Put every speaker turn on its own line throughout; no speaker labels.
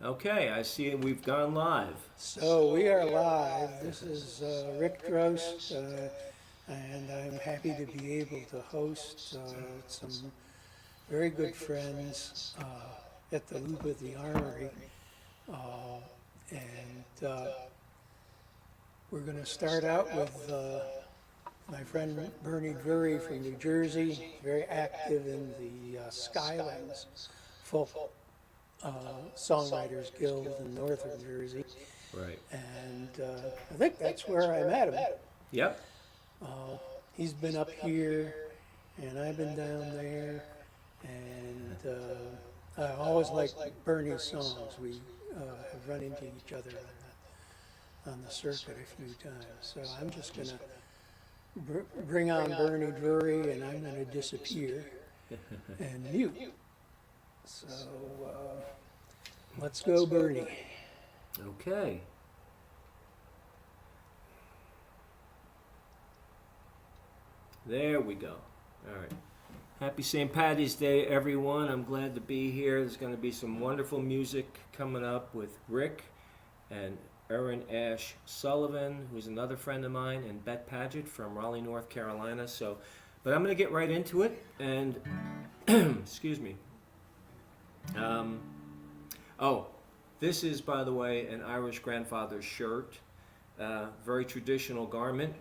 Okay, I see we've gone live.
So we are live. This is Rick Drost, and I'm happy to be able to host some very good friends at the loop of the Armory. Uh, and we're going to start out with my friend Bernie Drury from New Jersey. He's very active in the Skylands Folk Songwriters Guild in Northern Jersey.
Right.
And I think that's where I met him.
Yep.
He's been up here, and I've been down there, and I always like Bernie's songs. We have run into each other on the circuit a few times. So I'm just going to bring on Bernie Drury, and I'm going to disappear and mute. So let's go, Bernie.
Okay. There we go. All right. Happy St. Patty's Day, everyone. I'm glad to be here. There's going to be some wonderful music coming up with Rick and Erin Sullivan, who's another friend of mine, and Bett Padgett from Raleigh, North Carolina. But I'm going to get right into it. And excuse me. This is, by the way, an Irish grandfather's shirt. Very traditional garment.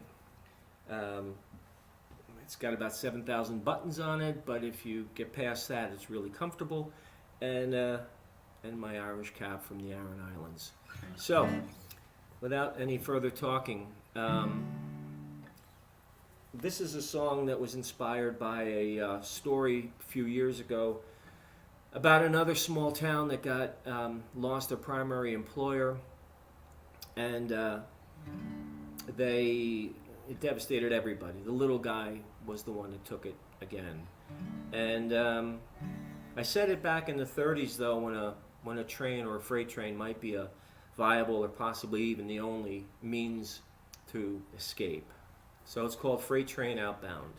It's got about 7,000 buttons on it, but if you get past that, it's really comfortable. And my Irish cap from the Aran Islands. So, without any further talking, this is a song that was inspired by a story a few years ago about another small town that got lost their primary employer, and it devastated everybody. The little guy was the one that took it again, and I said it back in the 30s though, when a train or a freight train might be a viable or possibly even the only means to escape. So it's called Freight Train Outbound.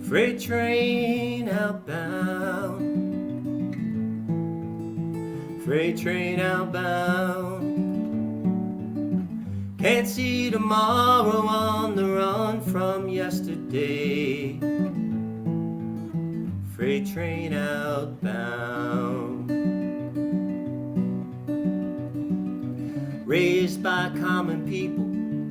Freight train outbound, freight train outbound, can't see tomorrow, on the run from yesterday. Freight train outbound, raised by common people,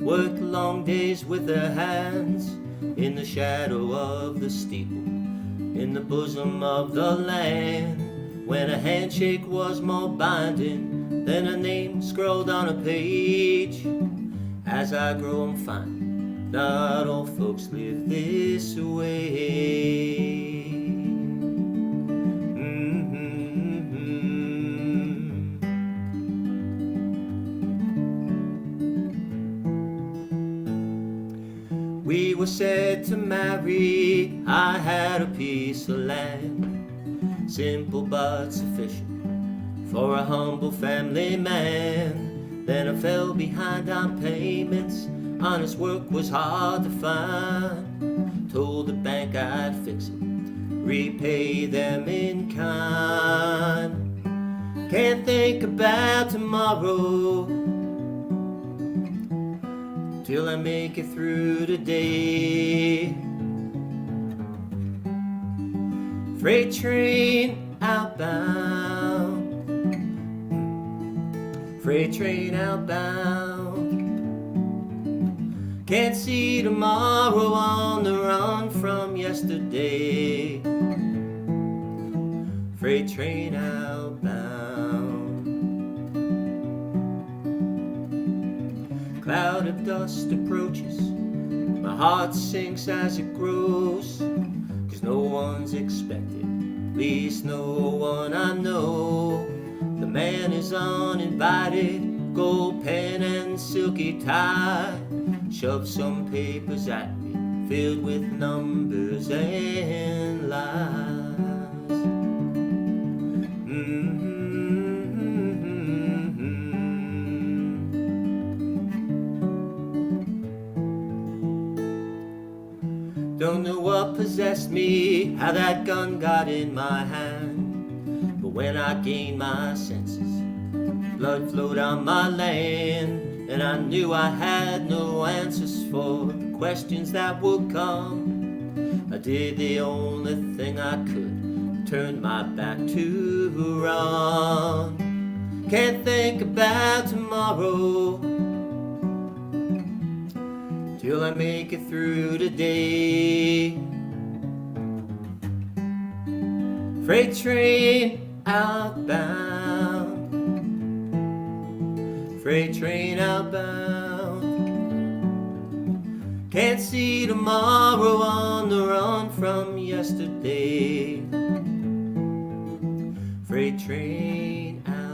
worked long days with their hands, in the shadow of the steeple, in the bosom of the land, when a handshake was more binding than a name scrawled on a page. As I grow and find not all folks live this way. We were said to marry, I had a piece of land, simple but sufficient for a humble family man. Then I fell behind on payments, honest work was hard to find. Told the bank I'd fix it, repay them in kind. Can't think about tomorrow till I make it through today. Freight train outbound, freight train outbound, can't see tomorrow, on the run from yesterday. Freight train outbound, cloud of dust approaches, my heart sinks as it grows, 'cause no one's expected, least no one I know. The man is uninvited, gold pen and silky tie, shoved some papers at me, filled with numbers and know what possessed me, how that gun got in my hand. But when I gained my senses, blood flowed down my lane, and I knew I had no answers for the questions that would come. I did the only thing I could, turned my back to run. Can't think about tomorrow till I make it through today. Freight train outbound, freight train outbound. Can't see tomorrow, on the run from yesterday. Freight train outbound.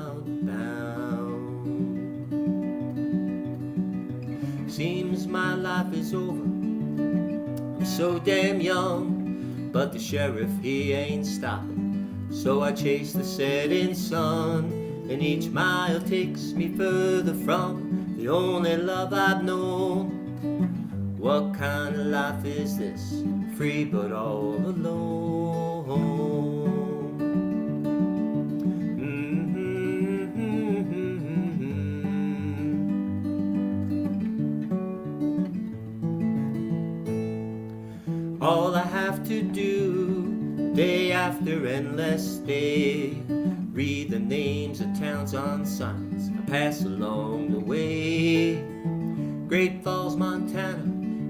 Seems my life is over, I'm so damn young, but the sheriff, he ain't stopping. So I chase the setting sun, and each mile takes me further from the only love I've known. What kind of life is this, free but all alone? All I have to do, day after endless day, read the names of towns on signs I pass along the way. Great Falls, Montana,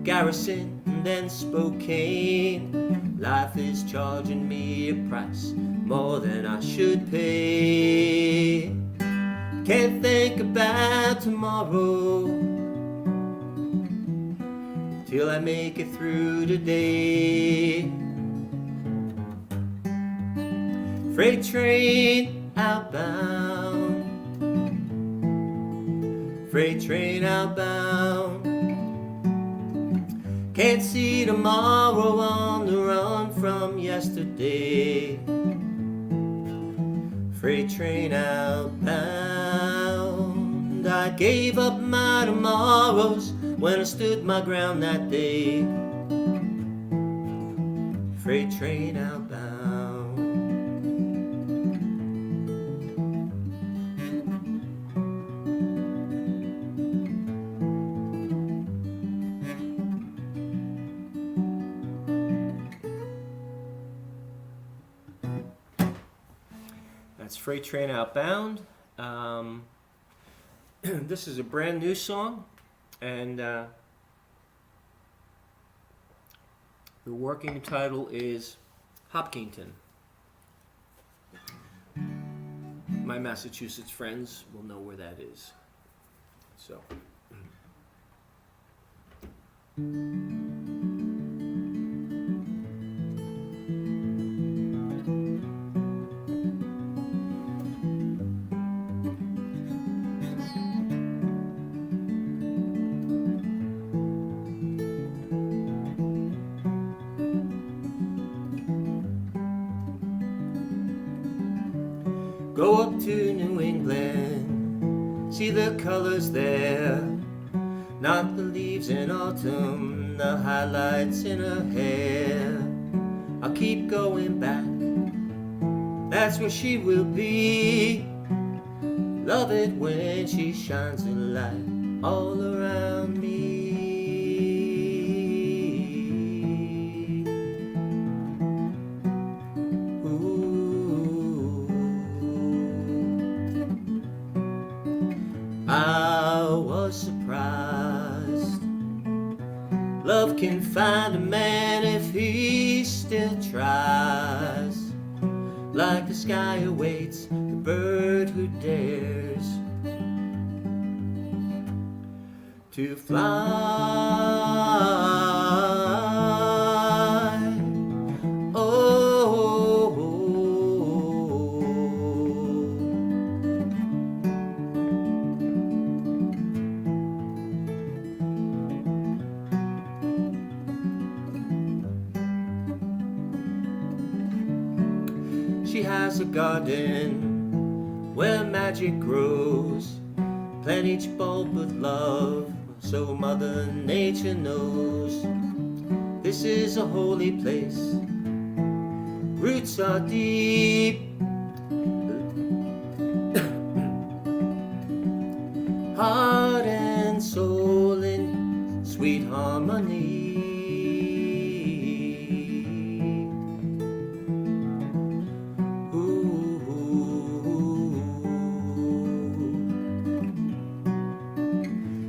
Garrison, and then Spokane. Life is charging me a price more than I should pay. Can't think about tomorrow till I make it through today. Freight train outbound, freight train outbound. Can't see tomorrow, on the run from yesterday. Freight train outbound. I gave up my tomorrows when I stood my ground that day. Freight train outbound. That's Freight Train Outbound. This is a brand new song, and the working title is Hopkinton. My Massachusetts friends will know where that is. So. Go up to New England, see the colors there, not the leaves in autumn, the highlights in her hair. I'll keep going back, that's where she will be. Love it when she shines a light all around me. I was surprised. Love can find a man if he still tries. Like the sky awaits the bird who dares to fly. She has a garden where magic grows. Plant each bulb with love, so Mother Nature knows. This is a holy place. Roots are deep. Heart and soul in sweet harmony.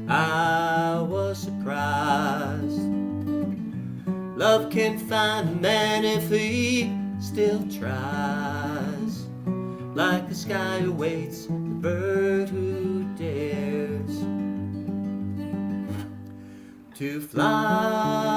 I was surprised. Love can find a man if he still tries. Like the sky awaits the bird who dares to fly.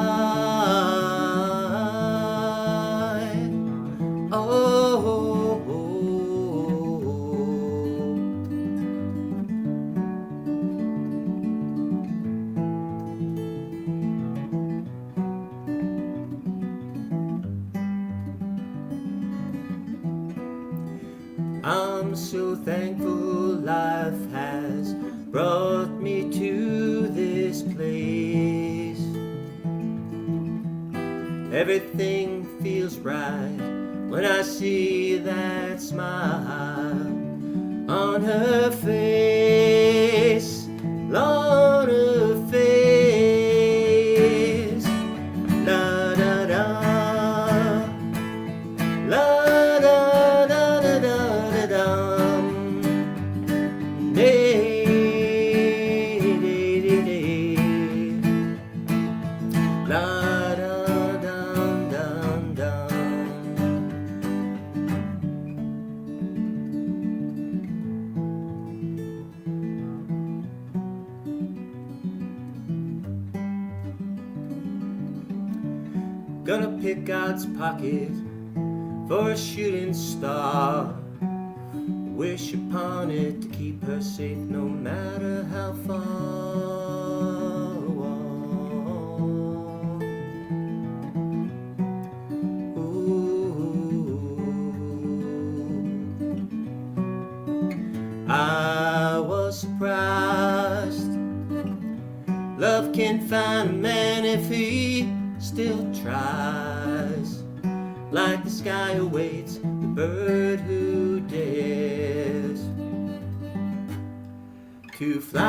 I'm so thankful life has brought me to this place. Everything feels right when I see that smile on her face, on her face. La da da, la da da da da. Gonna pick God's pocket for a shooting star. Wish upon it to keep her safe no matter how far. Ooh. I was surprised. Love can find a man if he still tries. Like the sky awaits the bird who dares to fly.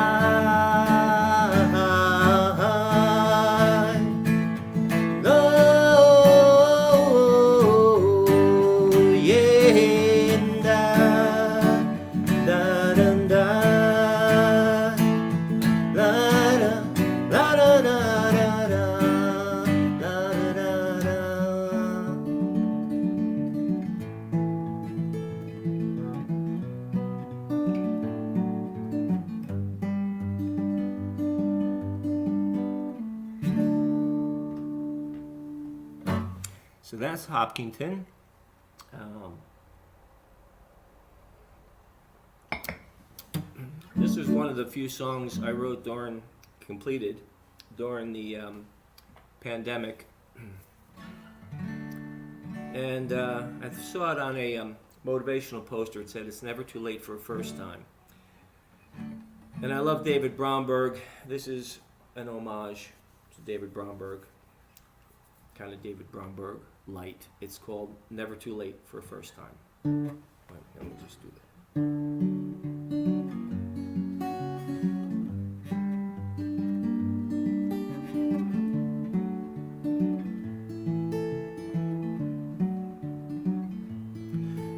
Oh, yeah, da, da, da, da, la, da, la, da, da, da, da, da, da, da. So that's Hopkinton. This was one of the few songs I wrote completed during the pandemic. And I saw it on a motivational poster. It said, "It's never too late for a first time." And I love David Bromberg. This is an homage to David Bromberg. Kind of David Bromberg light. It's called "Never Too Late for a First Time." Right, let me just do that.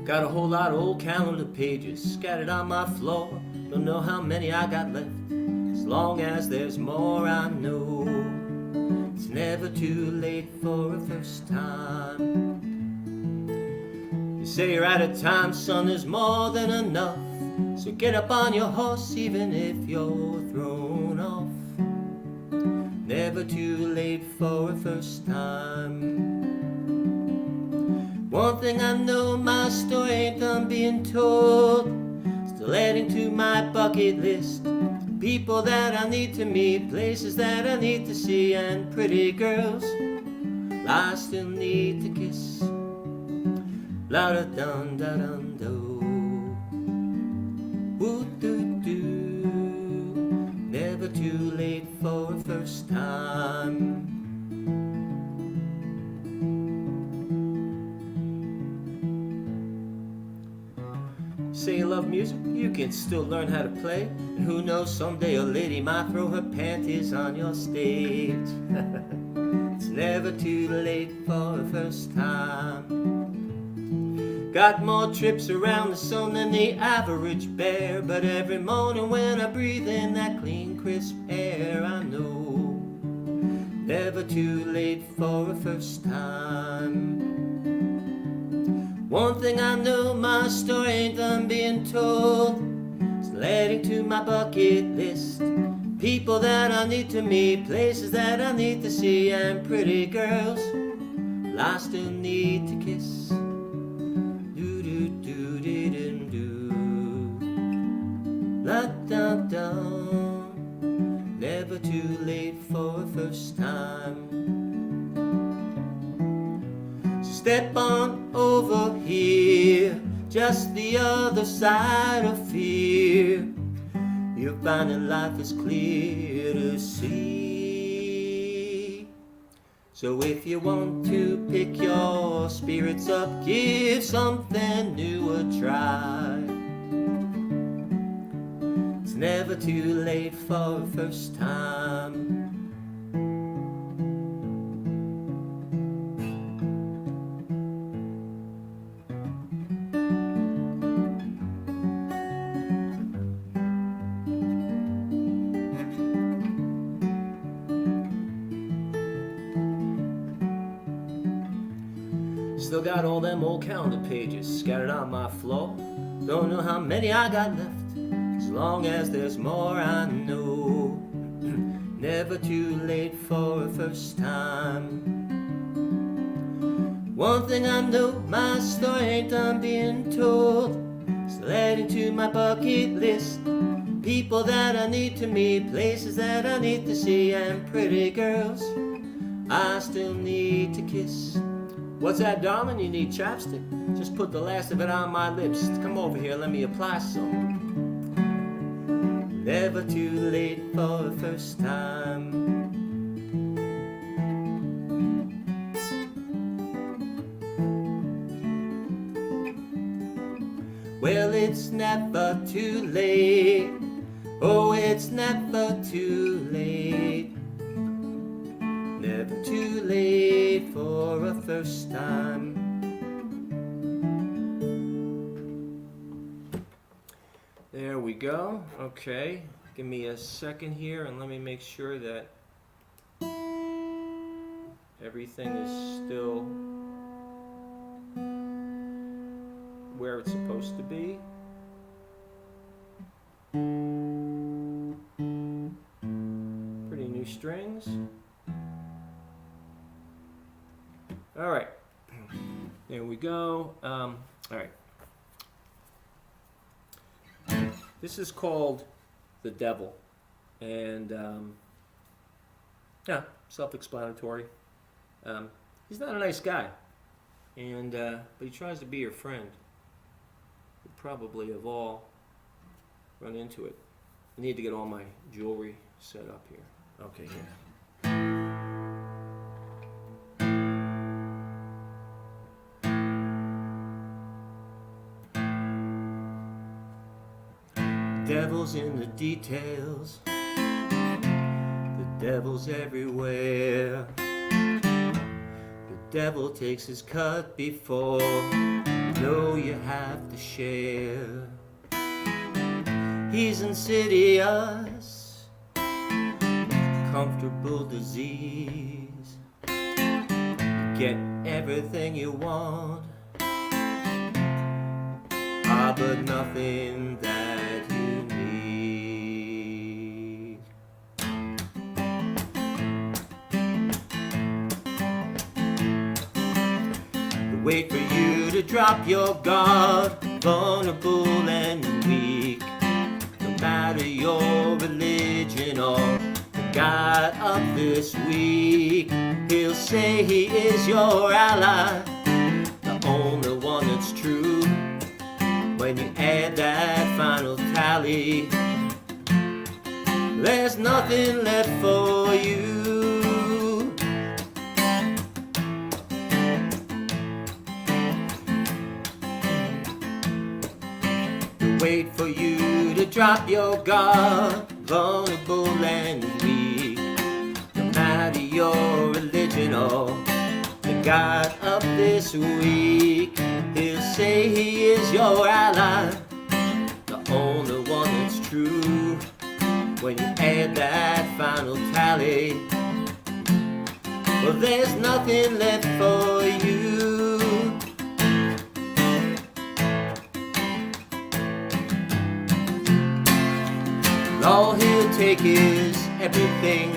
Got a whole lot of old calendar pages scattered on my floor. Don't know how many I got left. As long as there's more, I know it's never too late for a first time. You say you're out of time, son, there's more than enough. So get up on your horse even if you're thrown off. Never too late for a first time. One thing I know, my story ain't done being told. Still adding to my bucket list. People that I need to meet, places that I need to see, and pretty girls I still need to kiss. La da dun da dun do. Woo doo doo. Never too late for a first time. Say you love music, you can still learn how to play. And who knows, someday a lady might throw her panties on your stage. It's never too late for a first time. Got more trips around the sun than the average bear, but every morning when I breathe in that clean, crisp air, I know never too late for a first time. One thing I know, my story ain't done being told. It's adding to my bucket list. People that I need to meet, places that I need to see, and pretty girls I still need to kiss. Do do do do do do. La da da. Never too late for a first time. Step on over here, just the other side of fear. You'll find that life is clear to see. So if you want to pick your spirits up, give something new a try. It's never too late for a first time. Still got all them old calendar pages scattered on my floor. Don't know how many I got left, as long as there's more I know. Never too late for a first time. One thing I know, my story ain't done being told. Still adding to my bucket list. People that I need to meet, places that I need to see, and pretty girls I still need to kiss. What's that, darling? You need chapstick? Just put the last of it on my lips. Come over here, let me apply some. Never too late for the first time. Well, it's never too late. Oh, it's never too late. Never too late for a first time. There we go. Okay, give me a second here and let me make sure that everything is still where it's supposed to be. Pretty new strings. All right, there we go. All right. This is called The Devil, and yeah, self-explanatory. He's not a nice guy, and but he tries to be your friend. You probably have all run into it. I need to get all my jewelry set up here. Okay, here. Devil's in the details. The devil's everywhere. The devil takes his cut before you know you have to share. He's insidious, comfortable disease. You get everything you want, but nothing that you need. They wait for you to drop your guard, vulnerable and weak. No matter your religion or the God of this week, he'll say he is your ally, the only one that's true. When you add that final tally, there's nothing left for you. wait for you to drop your guard, vulnerable and weak. No matter your religion or the God of this week, he'll say he is your ally, the only one that's true. When you add that final tally, well, there's nothing left for you. All he'll take is everything,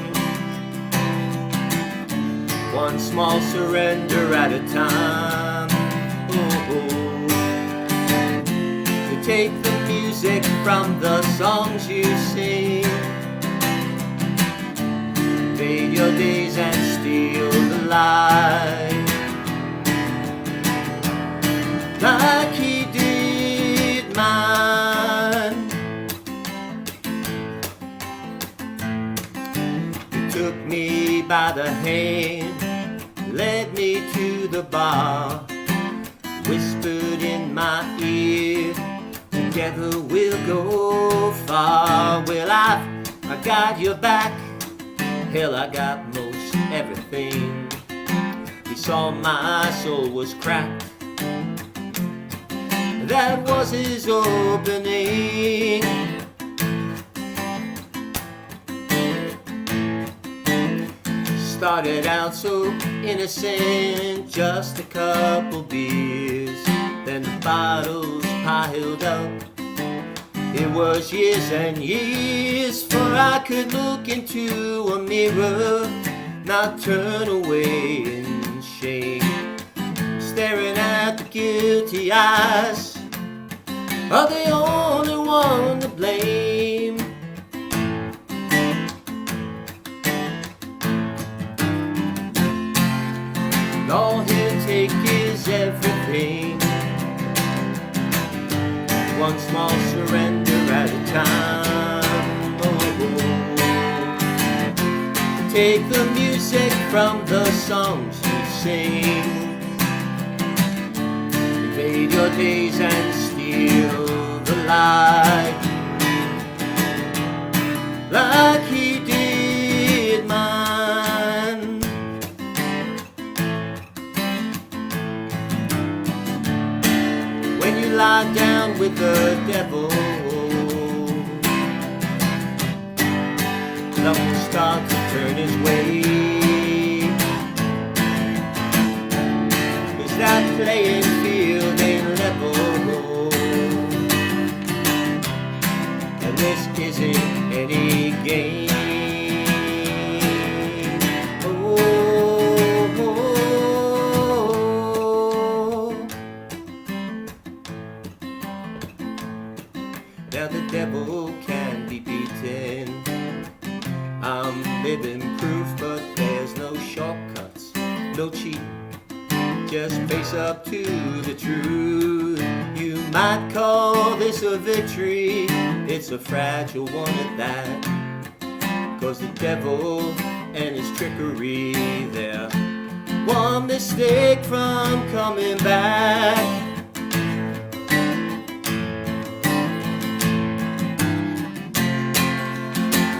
one small surrender at a time. To take the music from the songs you sing, fade your days and steal the light, like he did mine. He took me by the hand, led me to the bar, whispered in my ear, together we'll go far. Well, I got your back, hell, I got most everything. He saw my soul was cracked, that was his opening. Started out so innocent, just a couple beers, then the bottles piled up. It was years and years, for I could look into a mirror, not turn away in shame, staring at the guilty eyes of the only one to blame. All he'll take is everything, one small surrender at a time. Take the music from the songs you sing, invade your days and steal the light, like he did mine. When you lie down with the devil, love will start to turn his way. Cause that playing field ain't level, and this isn't any game. Now the devil can be beaten, I'm living proof, but there's no shortcuts, no cheating, just face up to the truth. You might call this a victory, it's a fragile one at that, cause the devil and his trickery, they're one mistake from coming back.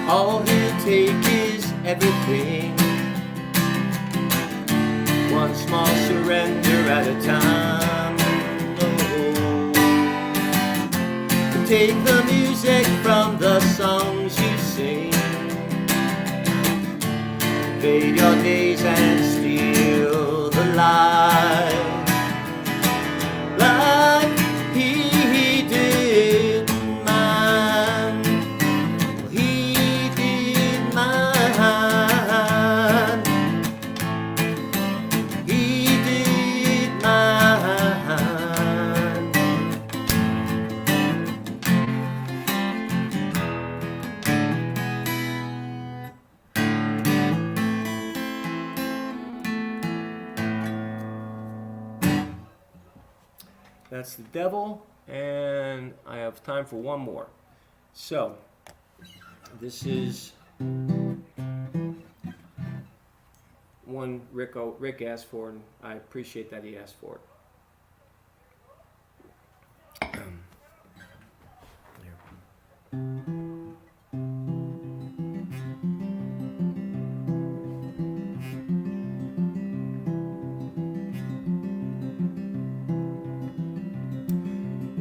All he'll take is everything, one small surrender at a time. To take the music from the songs you sing, fade your days and steal the light, like he did mine. He did mine. He did mine. That's the devil, and I have time for one more. So, this is one Rick asked for, and I appreciate that he asked for it.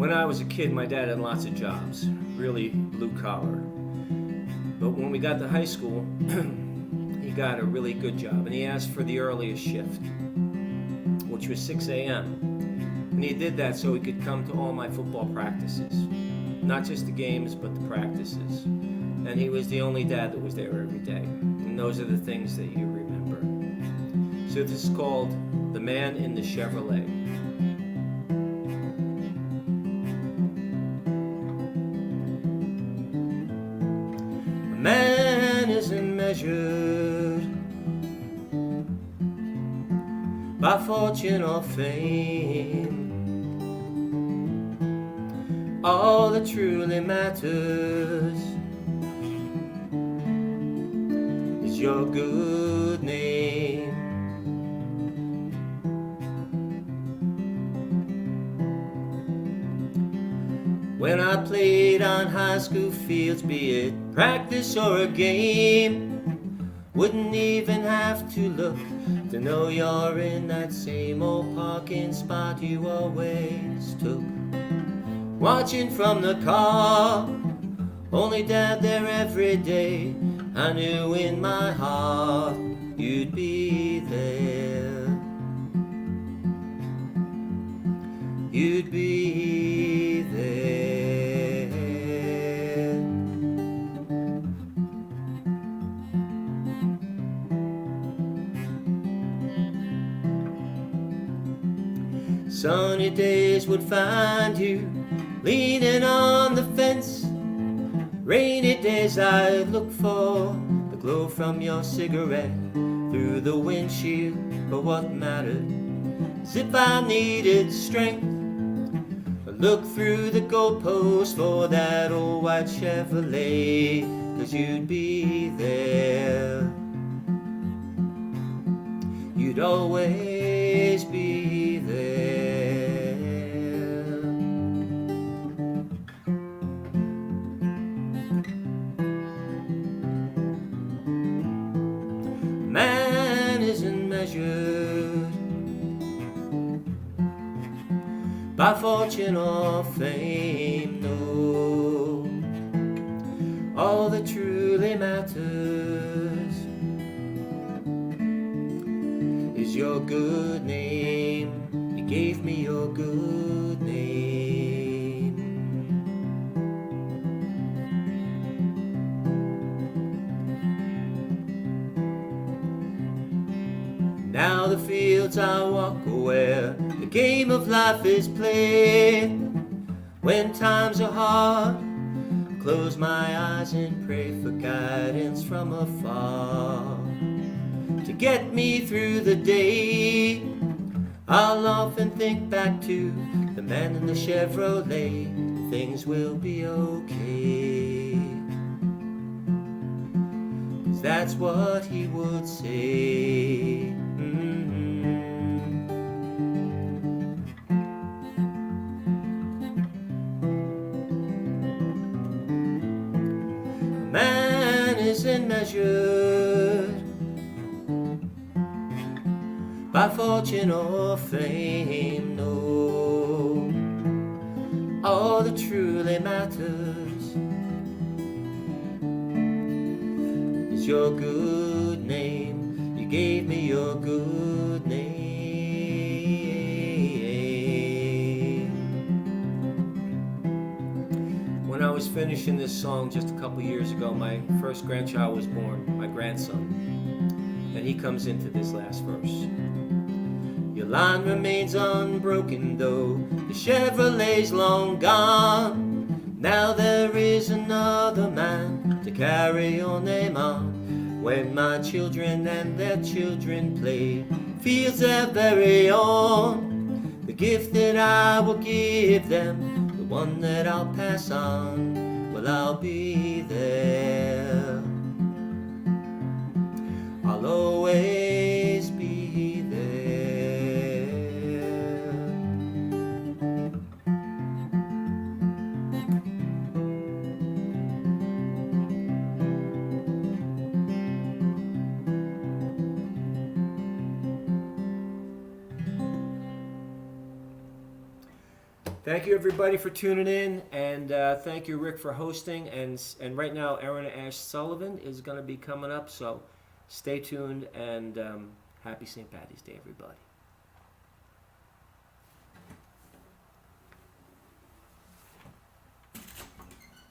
When I was a kid, my dad had lots of jobs, really blue collar. But when we got to high school, he got a really good job, and he asked for the earliest shift, which was 6 a.m. And he did that so he could come to all my football practices. Not just the games, but the practices. And he was the only dad that was there every day. And those are the things that you remember. So this is called The Man in the Chevrolet. A man isn't measured by fortune or fame. All that truly matters is your good name. When I played on high school fields, be it practice or a game, wouldn't even have to look to know you're in that same old parking spot you always took. Watching from the car, only dad there every day. I knew in my heart you'd be there. You'd be there. Sunny days would find you leaning on the fence. Rainy days I'd look for the glow from your cigarette through the windshield. But what mattered is if I needed strength, I'd look through the goalpost for that old white Chevrolet, 'cause you'd be there. You'd always be there. Man isn't measured by fortune or fame, no. All that truly matters is your good name. You gave me your good name. Now the fields I walk are where the game of life is played. When times are hard, close my eyes and pray for guidance from afar. To get me through the day, I'll often think back to the man in the Chevrolet. Things will be okay, 'cause that's what he would say. Man isn't measured by fortune or fame, no. All that truly matters is your good name. You gave me your good name. When I was finishing this song just a couple years ago, my first grandchild was born, my grandson, and he comes into this last verse. Your line remains unbroken though the Chevrolet's long gone. Now there is another man to carry your name on. When my children and their children play fields their very own, the gift that I will give them, the one that I'll pass on, well, I'll be there. I'll always be there. Thank you, everybody, for tuning in, and thank you, Rick, for hosting. And right now, Erin Ash Sullivan is going to be coming up, so stay tuned, and happy St. Paddy's Day, everybody.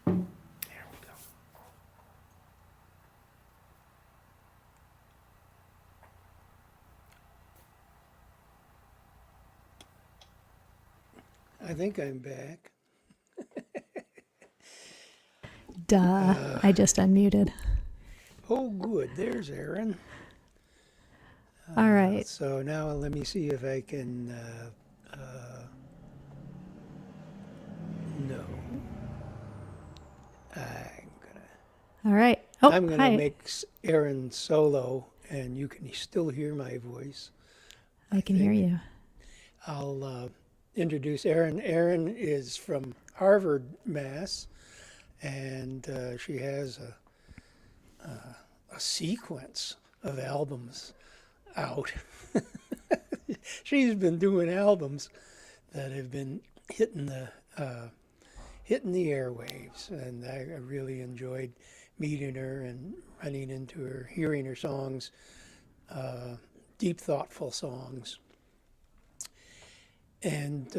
There we go.
I think I'm back.
Duh. I just unmuted.
Oh, good. There's Erin.
All right.
So now let me see if I can. No.
All right. Oh,
I'm gonna
hi.
make Erin solo, and you can still hear my voice.
I can hear you.
I'll introduce Erin. Erin is from Harvard, Mass, and she has a sequence of albums out. She's been doing albums that have been hitting the airwaves, and I really enjoyed meeting her and running into her, hearing her songs, deep, thoughtful songs. And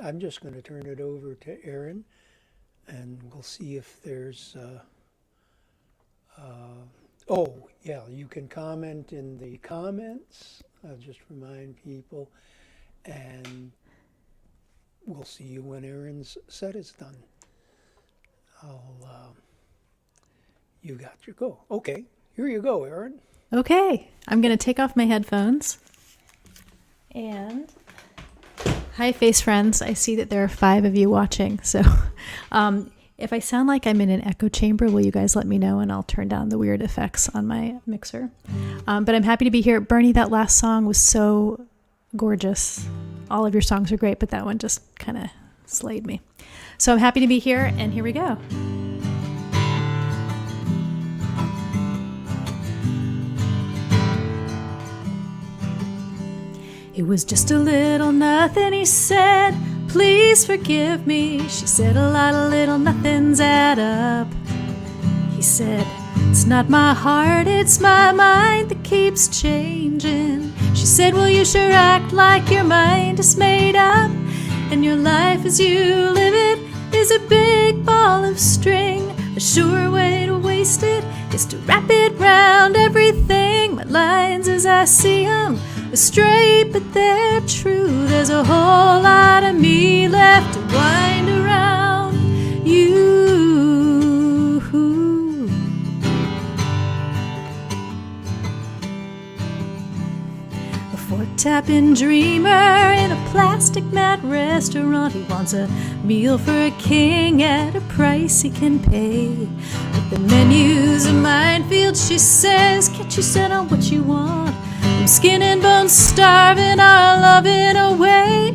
I'm just going to turn it over to Erin, and we'll see if there's. Oh, yeah, you can comment in the comments. I'll just remind people, and we'll see you when Erin's set is done. You got your go. Okay, here you go, Erin.
Okay. I'm going to take off my headphones. And hi, face friends. I see that there are 5 of you watching. So if I sound like I'm in an echo chamber, will you guys let me know, and I'll turn down the weird effects on my mixer. But I'm happy to be here. Bernie, that last song was so gorgeous. All of your songs are great, but that one just kind of slayed me. So I'm happy to be here, and here we go. It was just a little nothing, he said, please forgive me. She said a lot of little nothings add up. He said, it's not my heart, it's my mind that keeps changing. She said, well, you sure act like your mind is made up, and your life as you live it is a big ball of string. A sure way to waste it is to wrap it round everything. My lines as I see them are straight, but they're true. There's a whole lot of me left to wind around you. A fork-tapping dreamer in a plastic mat restaurant. He wants a meal for a king at a price he can pay. But the menu's a minefield, she says. Can't you settle what you want? I'm skin and bones starving, our loving away.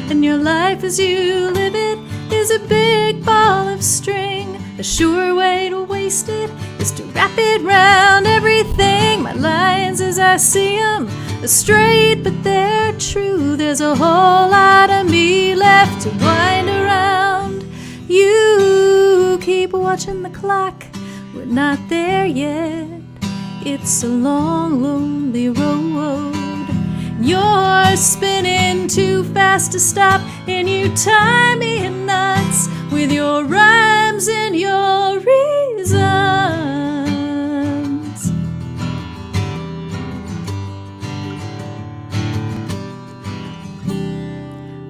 And your life as you live it is a big ball of string. A sure way to waste it is to wrap it round everything. My lines as I see them are straight, but they're true. There's a whole lot of me left to wind around you. Keep watching the clock, we're not there yet. It's a long, lonely road. You're spinning too fast to stop, and you tie me in knots with your rhymes and your reasons.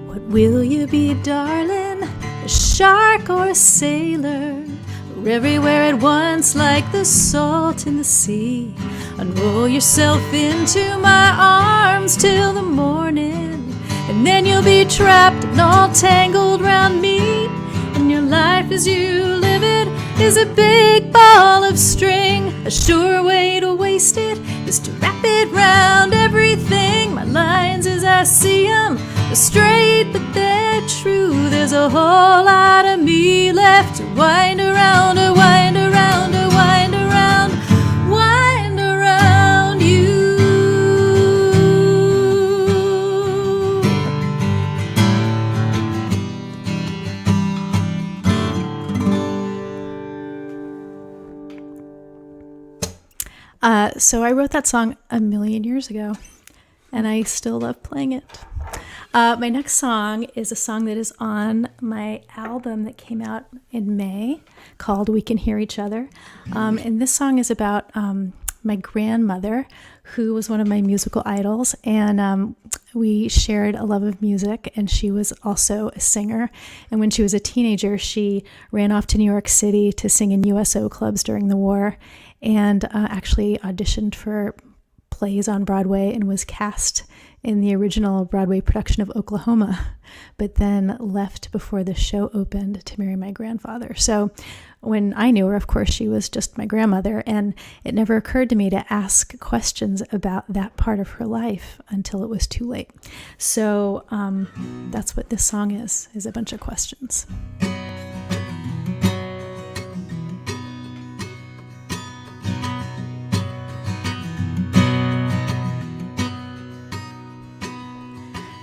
What will you be, darling? A shark or a sailor? Or everywhere at once like the salt in the sea? Unroll yourself into my arms till the morning, and then you'll be trapped and all tangled round me. And your life as you live it is a big ball of string. A sure way to waste it is to wrap it round everything. My lines as I see them are straight, but they're true. There's a whole lot of me left to wind around, to wind around, to wind around, wind around you. So I wrote that song a million years ago, and I still love playing it. My next song is a song that is on my album that came out in May called We Can Hear Each Other. And this song is about my grandmother, who was one of my musical idols. And we shared a love of music, and she was also a singer. And when she was a teenager, she ran off to New York City to sing in USO clubs during the war, and actually auditioned for plays on Broadway and was cast in the original Broadway production of Oklahoma, but then left before the show opened to marry my grandfather. So when I knew her, of course, she was just my grandmother, and it never occurred to me to ask questions about that part of her life until it was too late. So that's what this song is a bunch of questions.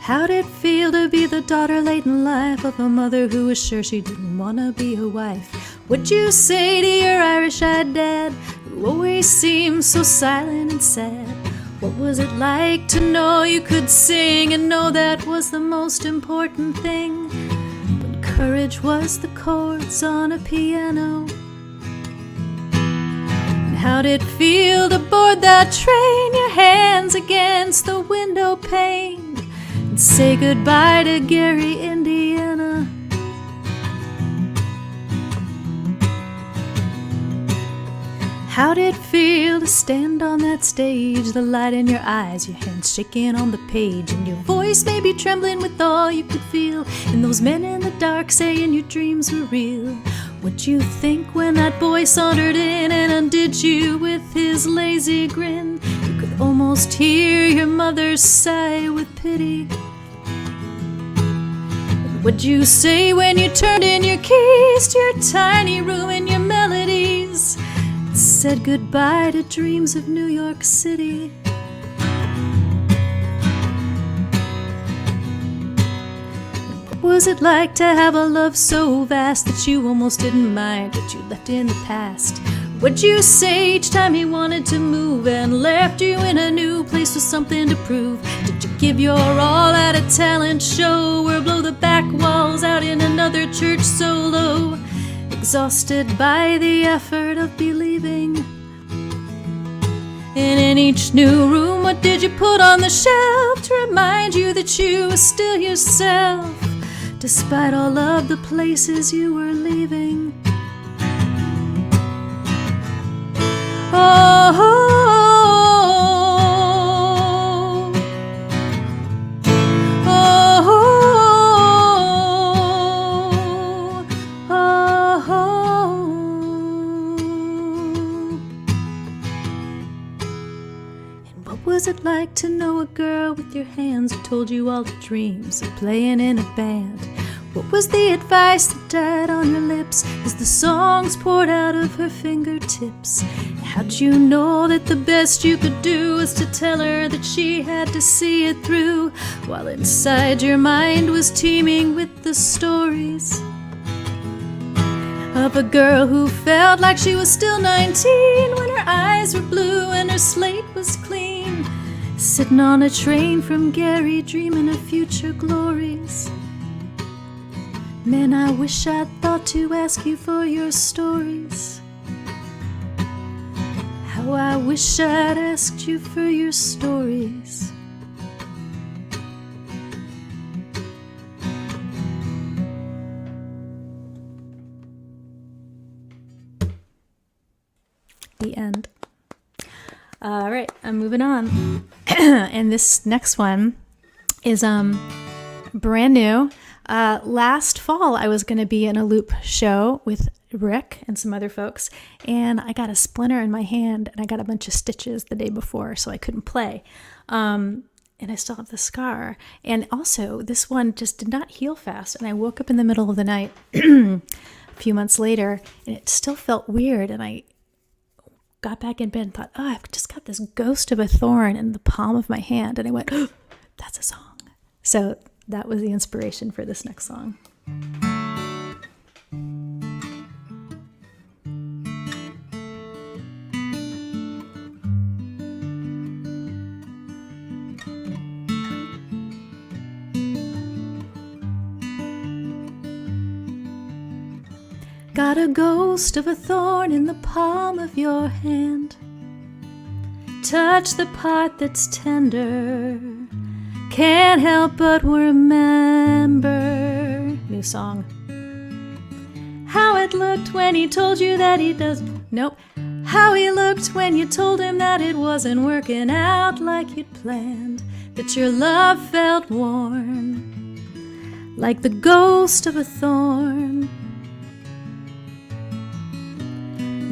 How'd it feel to be the daughter late in life of a mother who was sure she didn't want to be a wife? What'd you say to your Irish-eyed dad, who always seemed so silent and sad? What was it like to know you could sing and know that was the most important thing? When courage was the chords on a piano. And how'd it feel to board that train, your hands against the window pane, and say goodbye to Gary, Indiana? How'd it feel to stand on that stage, the light in your eyes, your hands shaking on the page, and your voice maybe trembling with all you could feel, and those men in the dark saying your dreams were real? What'd you think when that boy sauntered in and undid you with his lazy grin? You could almost hear your mother sigh with pity. What'd you say when you turned in your keys to your tiny room and your melodies, said goodbye to dreams of New York City? What was it like to have a love so vast that you almost didn't mind what you left in the past? What'd you say each time he wanted to move and left you in a new place with something to prove? Did you give your all at a talent show or blow the back walls out in another church solo, exhausted by the effort of believing? And in each new room, what did you put on the shelf to remind you that you were still yourself, despite all of the places you were leaving? Oh, oh, oh, oh, oh. And what was it like to know a girl with your hands who told you all the dreams of playing in a band? What was the advice that died on her lips as the songs poured out of her fingertips? How'd you know that the best you could do was to tell her that she had to see it through, while inside your mind was teeming with the stories of a girl who felt like she was still 19 when her eyes were blue and her slate was clean, sitting on a train from Gary dreaming of future glories? Man, I wish I'd thought to ask you for your stories. How I wish I'd asked you for your stories. The end. All right, I'm moving on. And this next one is brand new. Last fall, I was going to be in a loop show with Rick and some other folks, and I got a splinter in my hand, and I got a bunch of stitches the day before, so I couldn't play. And I still have the scar. And also, this one just did not heal fast, and I woke up in the middle of the night a few months later, and it still felt weird, and I got back in bed and thought, oh, I've just got this ghost of a thorn in the palm of my hand, and I went, oh, that's a song. So that was the inspiration for this next song. Got a ghost of a thorn in the palm of your hand. Touch the part that's tender. Can't help but remember. New song. How it looked when he told you that he doesn't. Nope. How he looked when you told him that it wasn't working out like you'd planned. That your love felt worn, like the ghost of a thorn.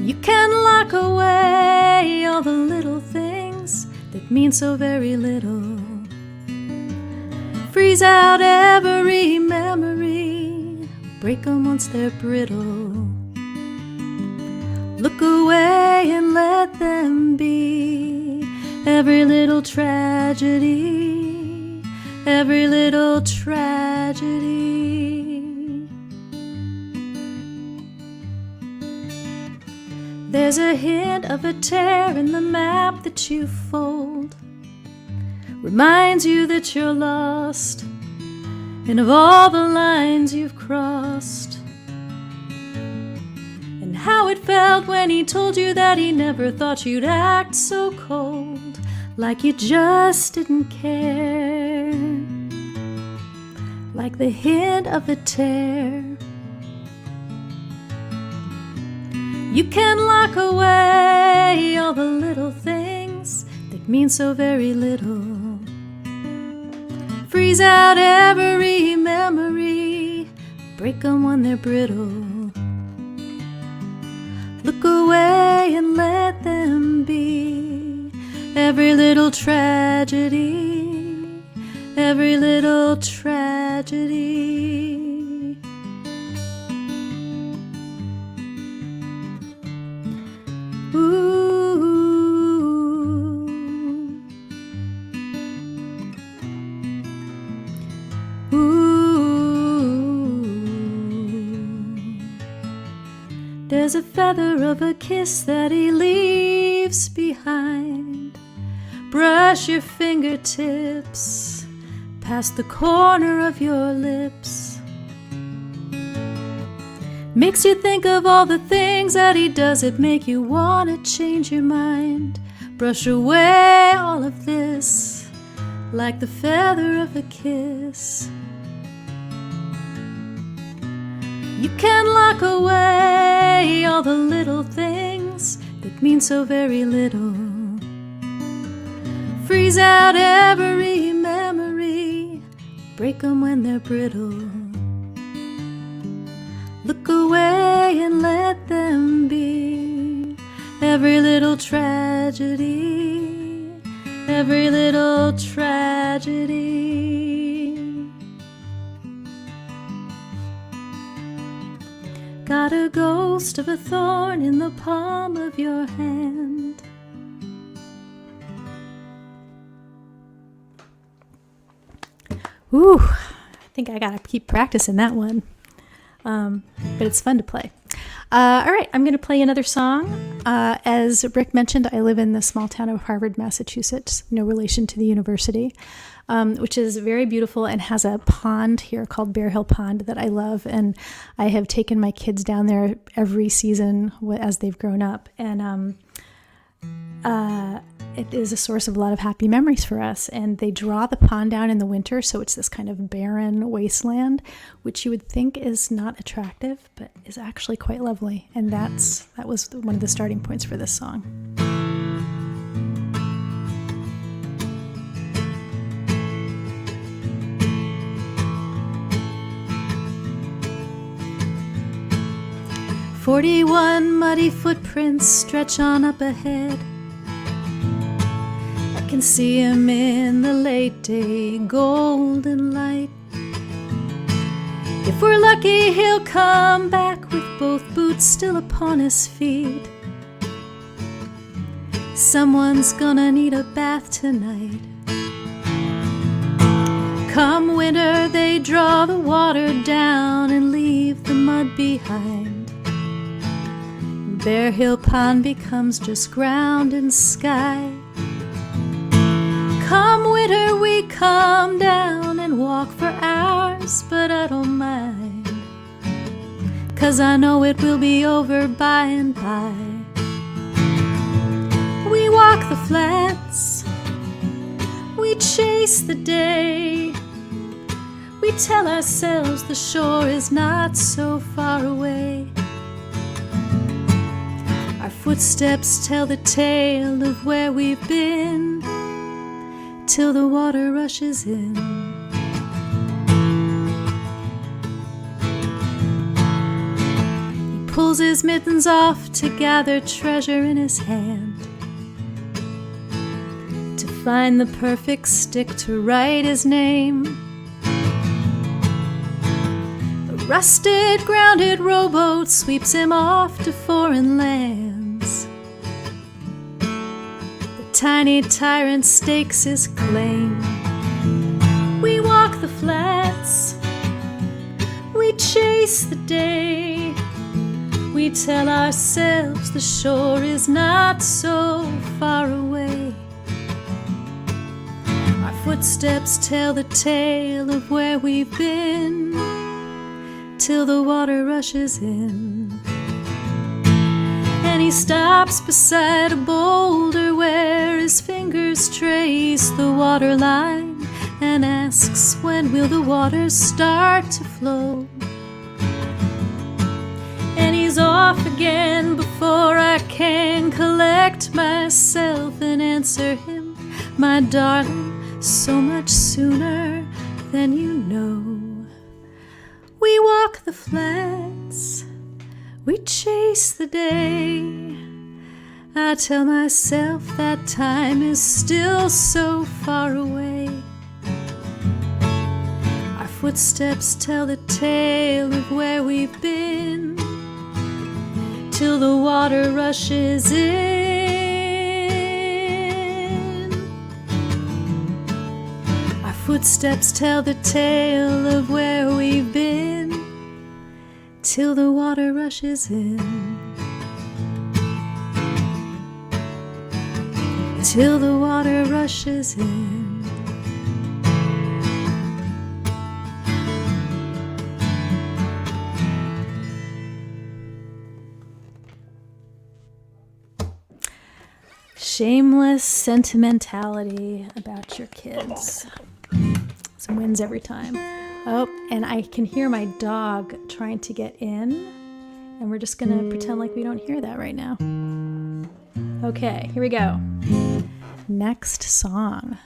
You can lock away all the little things that mean so very little. Freeze out every memory, break 'em once they're brittle. Look away and let them be. Every little tragedy, every little tragedy. There's a hint of a tear in the map that you fold. Reminds you that you're lost, and of all the lines you've crossed. And how it felt when he told you that he never thought you'd act so cold, like you just didn't care. Like the hint of a tear. You can lock away all the little things that mean so very little. Freeze out every memory, break 'em when they're brittle. Look away and let them be. Every little tragedy, every little tragedy. There's a feather of a kiss that he leaves behind. Brush your fingertips past the corner of your lips. Makes you think of all the things that he does that make you want to change your mind. Brush away all of this like the feather of a kiss. You can lock away all the little things that mean so very little. Freeze out every memory, break 'em when they're brittle. Look away and let them be. Every little tragedy, every little tragedy. Got a ghost of a thorn in the palm of your hand. Ooh, I think I gotta keep practicing that one. But it's fun to play. All right, I'm going to play another song. As Rick mentioned, I live in the small town of Harvard, Massachusetts, no relation to the university, which is very beautiful and has a pond here called Bear Hill Pond that I love. And I have taken my kids down there every season as they've grown up. And it is a source of a lot of happy memories for us. And they draw the pond down in the winter, so it's this kind of barren wasteland, which you would think is not attractive, but is actually quite lovely. And that was one of the starting points for this song. "41 muddy footprints stretch on up ahead. I can see him in the late day golden light. If we're lucky, he'll come back with both boots still upon his feet. Someone's gonna need a bath tonight. Come winter, they draw the water down and leave the mud behind. Bear Hill Pond becomes just ground and sky. Come winter, we come down and walk for hours, but I don't mind. 'cause I know it will be over by and by. We walk the flats, we chase the day, we tell ourselves the shore is not so far away. Our footsteps tell the tale of where we've been, till the water rushes in. He pulls his mittens off to gather treasure in his hand, to find the perfect stick to write his name. A rusted, grounded rowboat sweeps him off to foreign lands. The tiny tyrant stakes his claim. We walk the flats, we chase the day, we tell ourselves the shore is not so far away. Our footsteps tell the tale of where we've been, till the water rushes in. And he stops beside a boulder where his fingers trace the water line, and asks, when will the waters start to flow? And he's off again before I can collect myself and answer him, my darling, so much sooner than you know. We walk the flats, we chase the day, I tell myself that time is still so far away. Our footsteps tell the tale of where we've been, till the water rushes in. Our footsteps tell the tale of where we've been, till the water rushes in. Till the water rushes in. Shameless sentimentality about your kids. Some wins every time. Oh, and I can hear my dog trying to get in, and we're just gonna pretend like we don't hear that right now. Okay, here we go. Next song.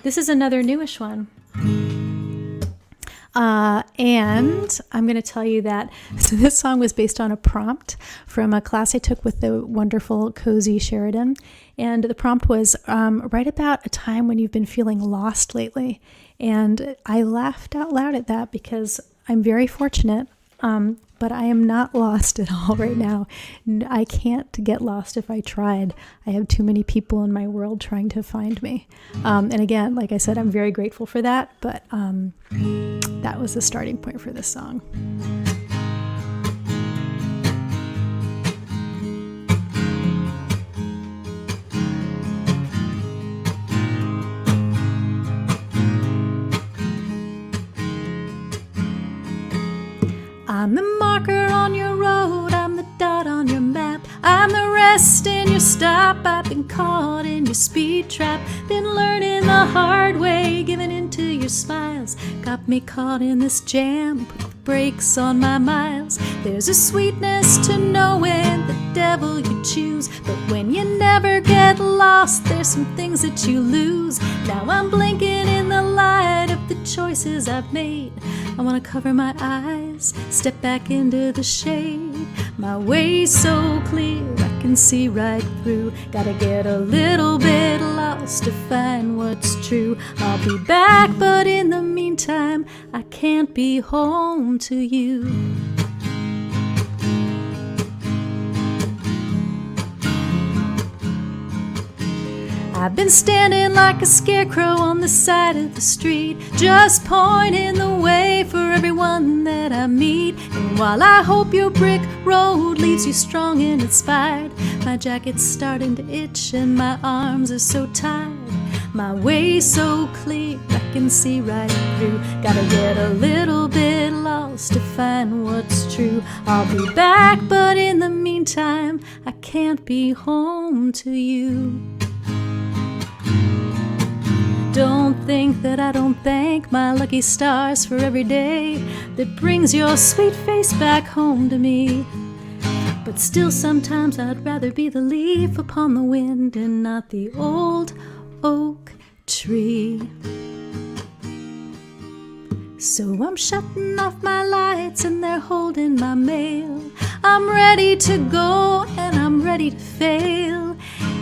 This is another newish one. And I'm going to tell you that so this song was based on a prompt from a class I took with the wonderful Cozy Sheridan. And the prompt was write about a time when you've been feeling lost lately. And I laughed out loud at that because I'm very fortunate, but I am not lost at all right now. I can't get lost if I tried. I have too many people in my world trying to find me. And again, like I said, I'm very grateful for that, but that was the starting point for this song. I'm the marker on your road, I'm the dot on your map, I'm the rest in your stop. I've been caught in your speed trap, been learning the hard way, giving into your smiles, got me caught in this jam, put the brakes on my miles. There's a sweetness to knowing the devil you choose, but when you never get lost, there's some things that you lose. Now I'm blinking in the light of the choices I've made. I wanna cover my eyes, step back into the shade. My way's so clear, I can see right through. Gotta get a little bit lost to find what's true. I'll be back, but in the meantime, I can't be home to you. I've been standing like a scarecrow on the side of the street, just pointing the way for everyone that I meet. And while I hope your brick road leaves you strong and inspired, my jacket's starting to itch and my arms are so tired. My way's so clear, I can see right through. Gotta get a little bit lost lost to find what's true. I'll be back, but in the meantime, I can't be home to you. Don't think that I don't thank my lucky stars for every day that brings your sweet face back home to me. But still sometimes I'd rather be the leaf upon the wind and not the old oak tree. So I'm shutting off my lights and they're holding my mail. I'm ready to go and I'm ready to fail.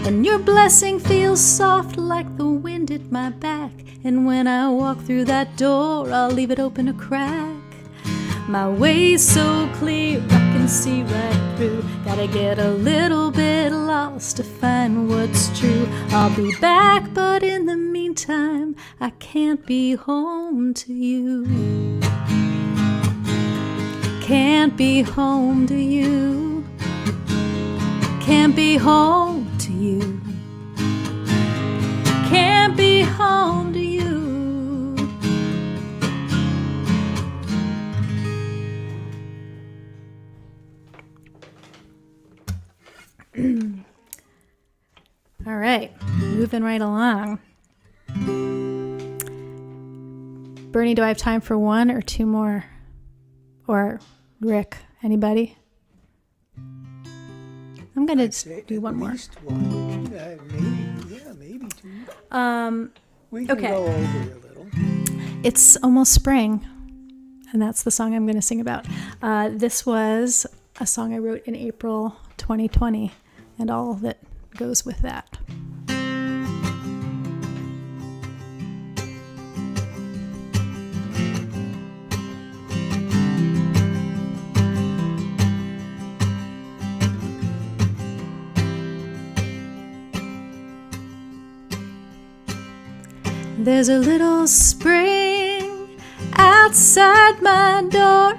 And your blessing feels soft like the wind at my back. And when I walk through that door, I'll leave it open a crack. My way's so clear, I can see right through. Gotta get a little bit lost to find what's true. I'll be back, but in the meantime, I can't be home to you. Can't be home to you. Can't be home to you. Can't be home to you. All right, moving right along. Bernie, do I have time for one or two more? Or Rick, anybody? I'm gonna do one more.
At least one. Maybe two. We can
okay.
go over a little.
It's almost spring, and that's the song I'm going to sing about. This was a song I wrote in April 2020, and all that goes with that. There's a little spring outside my door.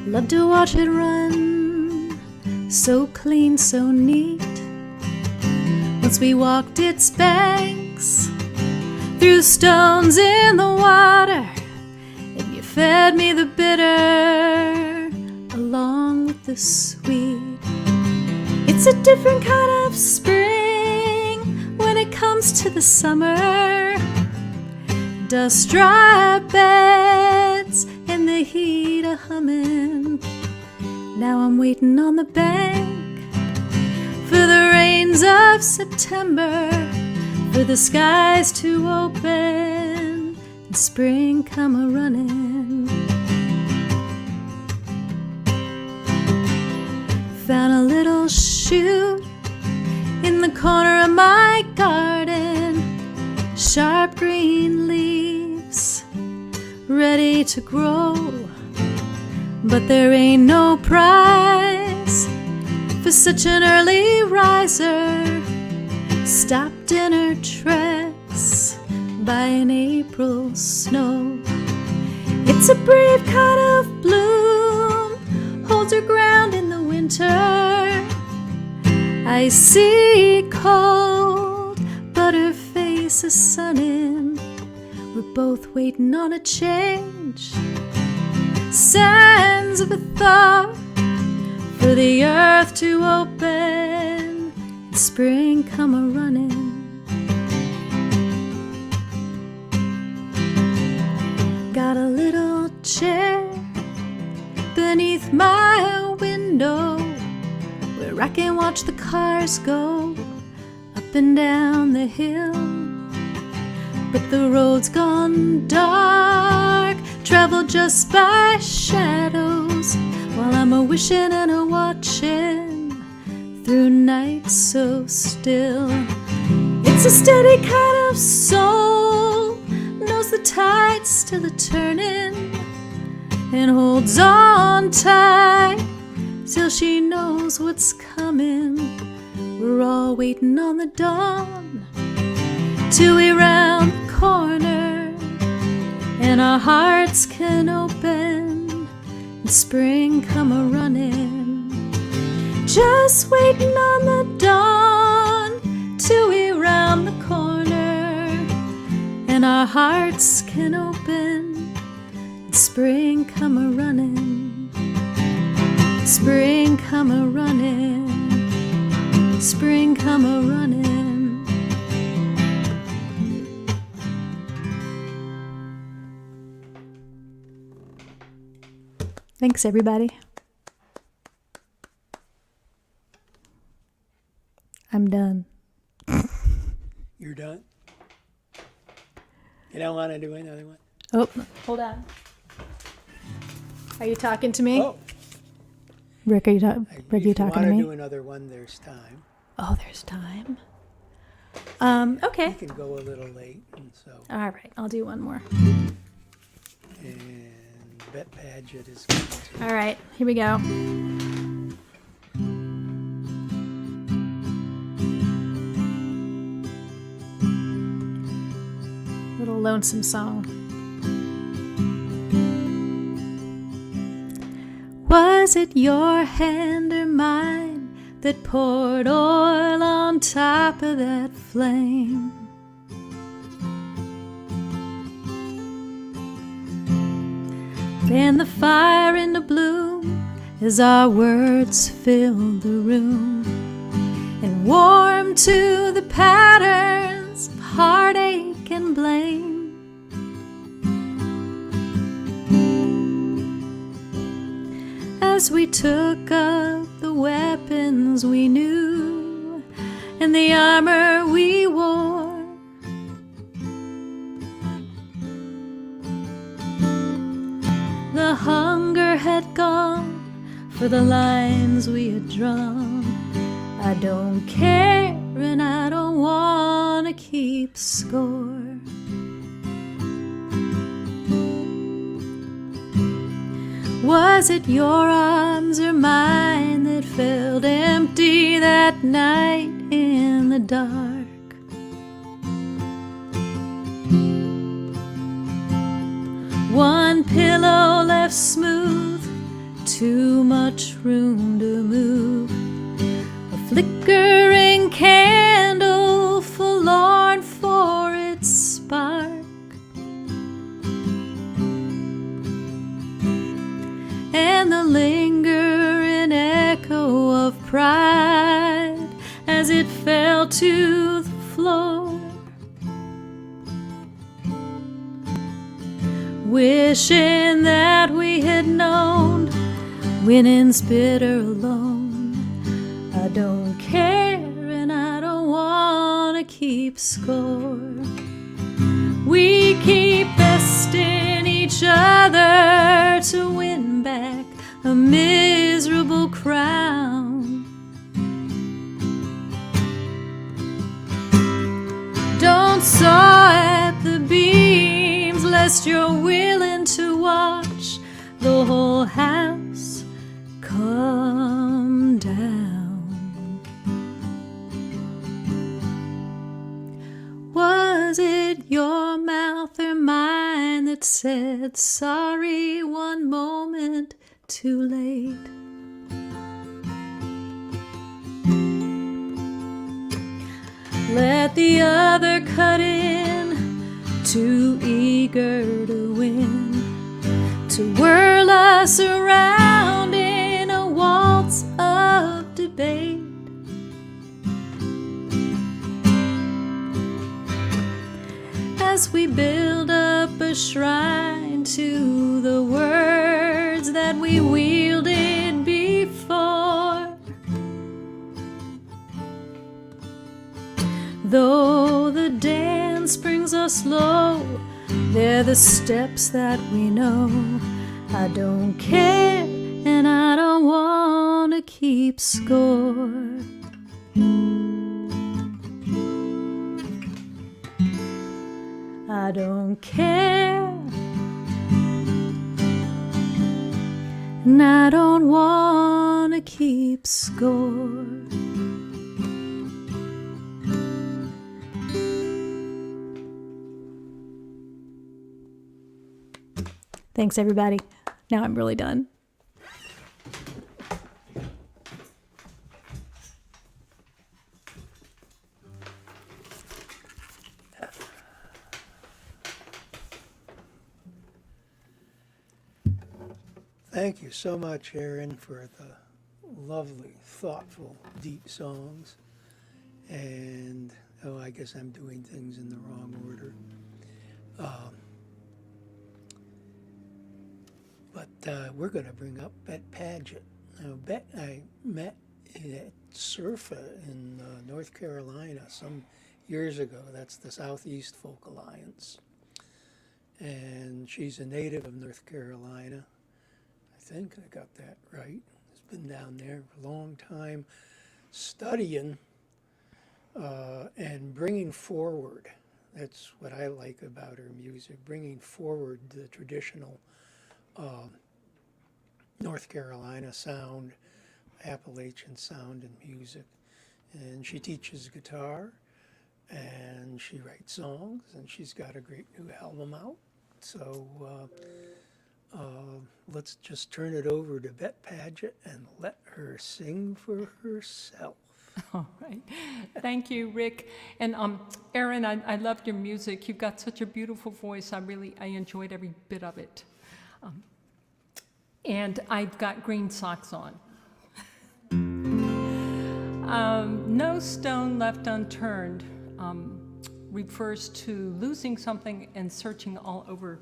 Love to watch it run, so clean, so neat. Once we walked its banks, threw stones in the water, and you fed me the bitter along with the sweet. It's a different kind of spring when it comes to the summer. Dust dry beds and the heat a-humming. Now I'm waiting on the bank for the rains of September, for the skies to open and spring come a-running. Found a little shoot in the corner of my garden, sharp green leaves ready to grow. But there ain't no prize for such an early riser, stopped in her tracks by an April snow. It's a brave kind of bloom, holds her ground in the winter. Icy cold, but her face is sunning. We're both waiting on a change, signs of a thaw, for the earth to open and spring come a-running. Got a little chair beneath my window where I can watch the cars go up and down the hill. But the road's gone dark, traveled just by shadows, while I'm a-wishing and a-watching through nights so still. It's a steady kind of soul, knows the tide's still a-turning, and holds on tight till she knows what's coming. We're all waiting on the dawn till we round the corner and our hearts can open and spring come a-running. Just waiting on the dawn till we round the corner and our hearts can open and spring come a running, spring come a running, spring come a running. Thanks, everybody. I'm done.
You're done? You don't want to do another one?
Oh, hold on. Are you talking to me?
Oh,
Rick, are you, Rick,
if
you
you
talking
want
to
to
me?
do another one, there's time.
Oh, there's time.
You
Okay.
can go a little late, and so.
All right, I'll do one more.
And Bett Padgett is going to.
All right, here we go. Little lonesome song. Was it your hand or mine that poured oil on top of that flame? Then the fire into bloom as our words filled the room and warmed to the patterns of heartache and blame. As we took up the weapons we knew and the armor we wore, the hunger had gone for the lines we had drawn. I don't care and I don't want to keep score. Was it your arms or mine that felt empty that night in the dark? One pillow left smooth, too much room to move. A flickering candle forlorn for its spark. And the lingering echo of pride as it fell to the floor, wishing that we had known winning's bitter alone. I don't care and I don't want to keep score. We keep besting each other to win back a miserable crown. Don't saw at the beams lest you're willing to watch the whole house come down. Was it your mouth or mine that said sorry one moment too late? Let the other cut in, too eager to win, to whirl us around in a waltz of debate. As we build up a shrine to the words that we wielded before, though the dance brings us slow, they're the steps that we know. I don't care and I don't want to keep score. I don't care and I don't want to keep score. Thanks, everybody. Now I'm really done.
Thank you so much, Erin, for the lovely, thoughtful, deep songs. And, oh, I guess I'm doing things in the wrong order. But we're going to bring up Bett Padgett. Now, Bett I met at Surfa in North Carolina some years ago. That's the Southeast Folk Alliance. And she's a native of North Carolina. I think I got that right. Has been down there for a long time studying and bringing forward. That's what I like about her music, bringing forward the traditional North Carolina sound, Appalachian sound and music. And she teaches guitar, and she writes songs, and she's got a great new album out. So let's just turn it over to Bett Padgett and let her sing for herself.
All right. Thank you, Rick. And Erin, I loved your music. You've got such a beautiful voice. I enjoyed every bit of it. And I've got green socks on. No stone left unturned refers to losing something and searching all over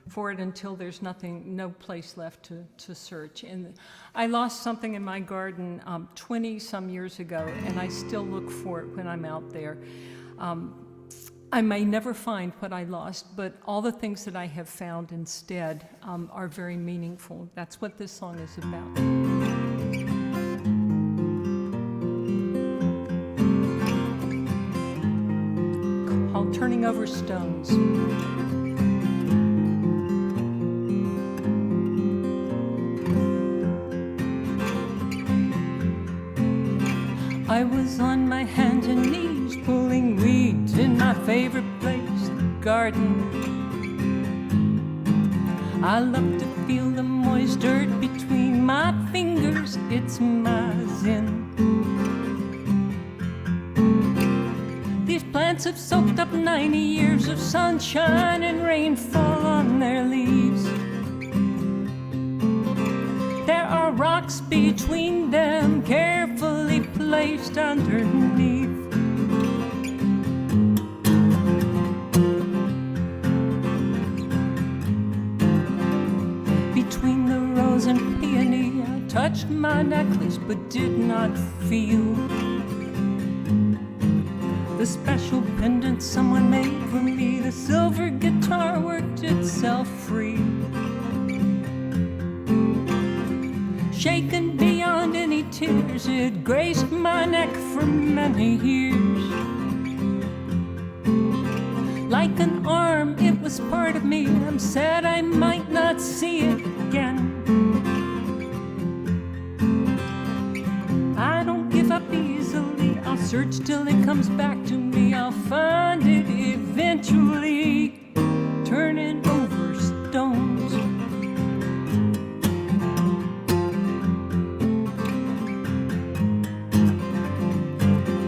for it until there's no place left to search. And I lost something in my garden 20 some years ago, and I still look for it when I'm out there. I may never find what I lost, but all the things that I have found instead are very meaningful. That's what this song is about. Called Turning Over Stones. I was on my hands and knees pulling weeds in my favorite place, the garden. I love to feel the moist dirt between my fingers, it's my zen. These plants have soaked up 90 years of sunshine and rainfall on their leaves. There are rocks between them, carefully placed underneath. Between the rose and peony, I touched my necklace but did not feel the special pendant someone made for me. The silver guitar worked itself free. Shaken beyond any tears, it graced my neck for many years. Like an arm, it was part of me. I'm sad I might not see it again. I don't give up easily. I'll search till it comes back to me. I'll find it eventually, turning over stones.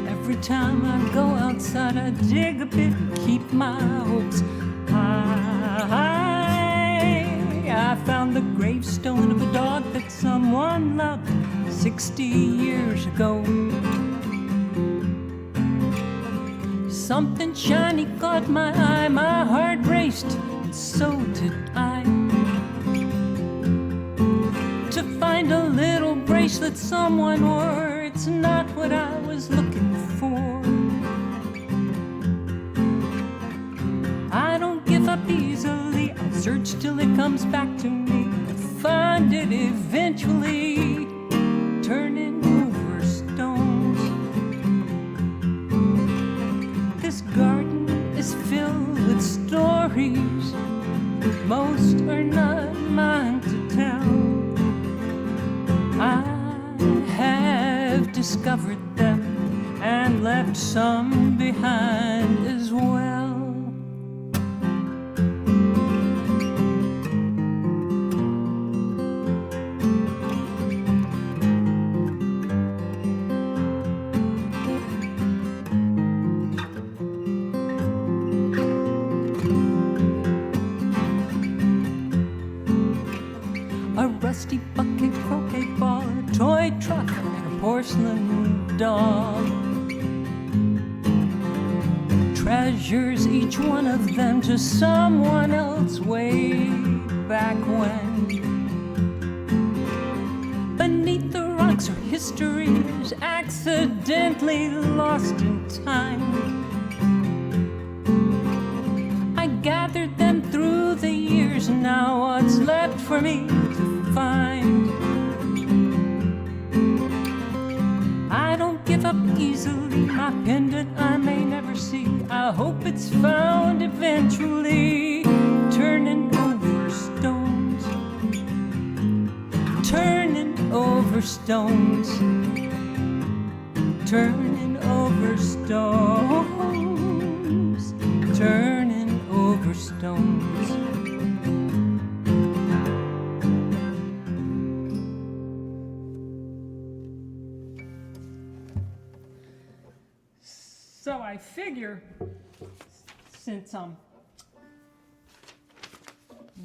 Every time I go outside, I dig a bit and keep my hopes high. I found the gravestone of a dog that someone loved 60 years ago. Something shiny caught my eye, my heart raced, and so did I. To find a little bracelet someone wore, it's not what I was looking for. I don't give up easily, I'll search till it comes back to me. I'll find it eventually, turning over stones. This garden is filled with stories, most are not mine to tell. I have discovered them and left some behind as well. a rusty bucket, croquet ball, a toy truck, and a porcelain dog. Treasures, each one of them to someone else way back when. Beneath the rocks are histories accidentally lost in time. I gathered them through the years, now what's left for me to find? I don't give up easily, my pendant I may never see. I hope it's found eventually, turning over stones, turning over stones, turning over stones, turning over stones. So I figure, since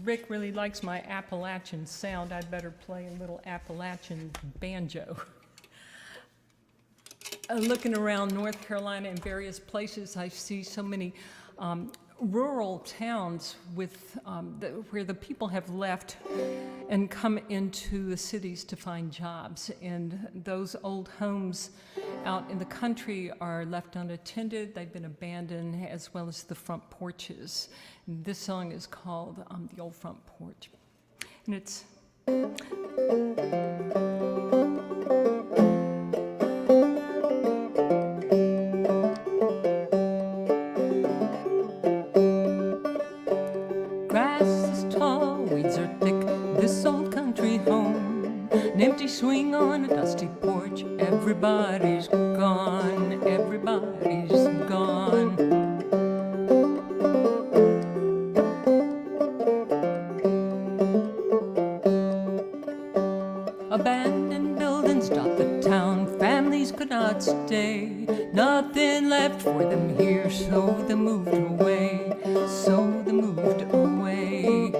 Rick really likes my Appalachian sound, I'd better play a little Appalachian banjo. Looking around North Carolina and various places, I see so many rural towns with where the people have left and come into the cities to find jobs, and those old homes out in the country are left unattended. They've been abandoned, as well as the front porches. And this song is called The Old Front Porch, and it's an empty swing on a dusty porch. Everybody's gone, everybody's gone. Abandoned buildings dot the town, families could not stay. Nothing left for them here, so they moved away, so they moved away.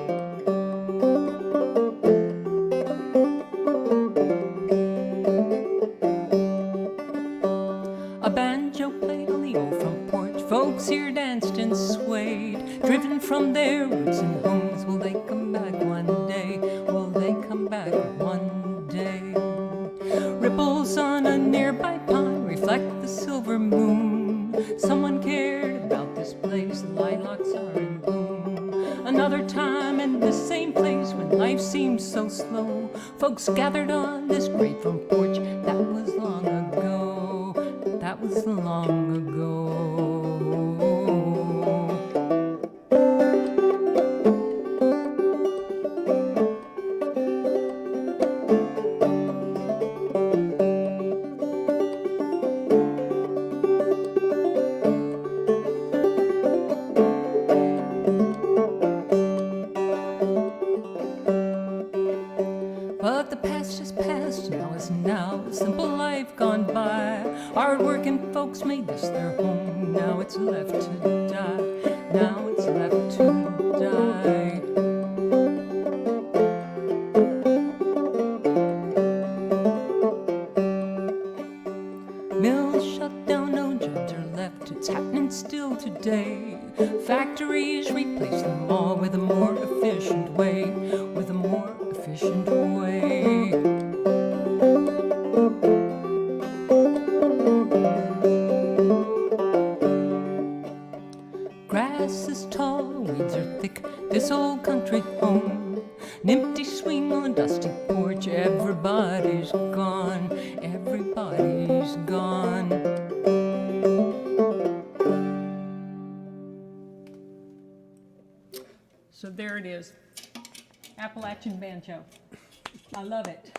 Folks here danced and swayed, driven from their roots and homes. Will they come back one day? Will they come back one day? Ripples on a nearby pond reflect the silver moon. Someone cared about this place, the lilacs are in bloom. Another time in the same place when life seemed so slow, folks gathered on this great front porch. That was long ago, that was long ago. But the past is past, now is now, a simple life gone by. Hard-working folks made this their home, now it's left to die, now it's left to die. Mills shut down, no jobs are left, it's happening still today. Factories replace them all with a more efficient way, with a more efficient way. Grass is tall, weeds are thick, this old country home. An empty swing on a dusty porch, everybody's gone, everybody's gone. So there it is, Appalachian banjo. I love it.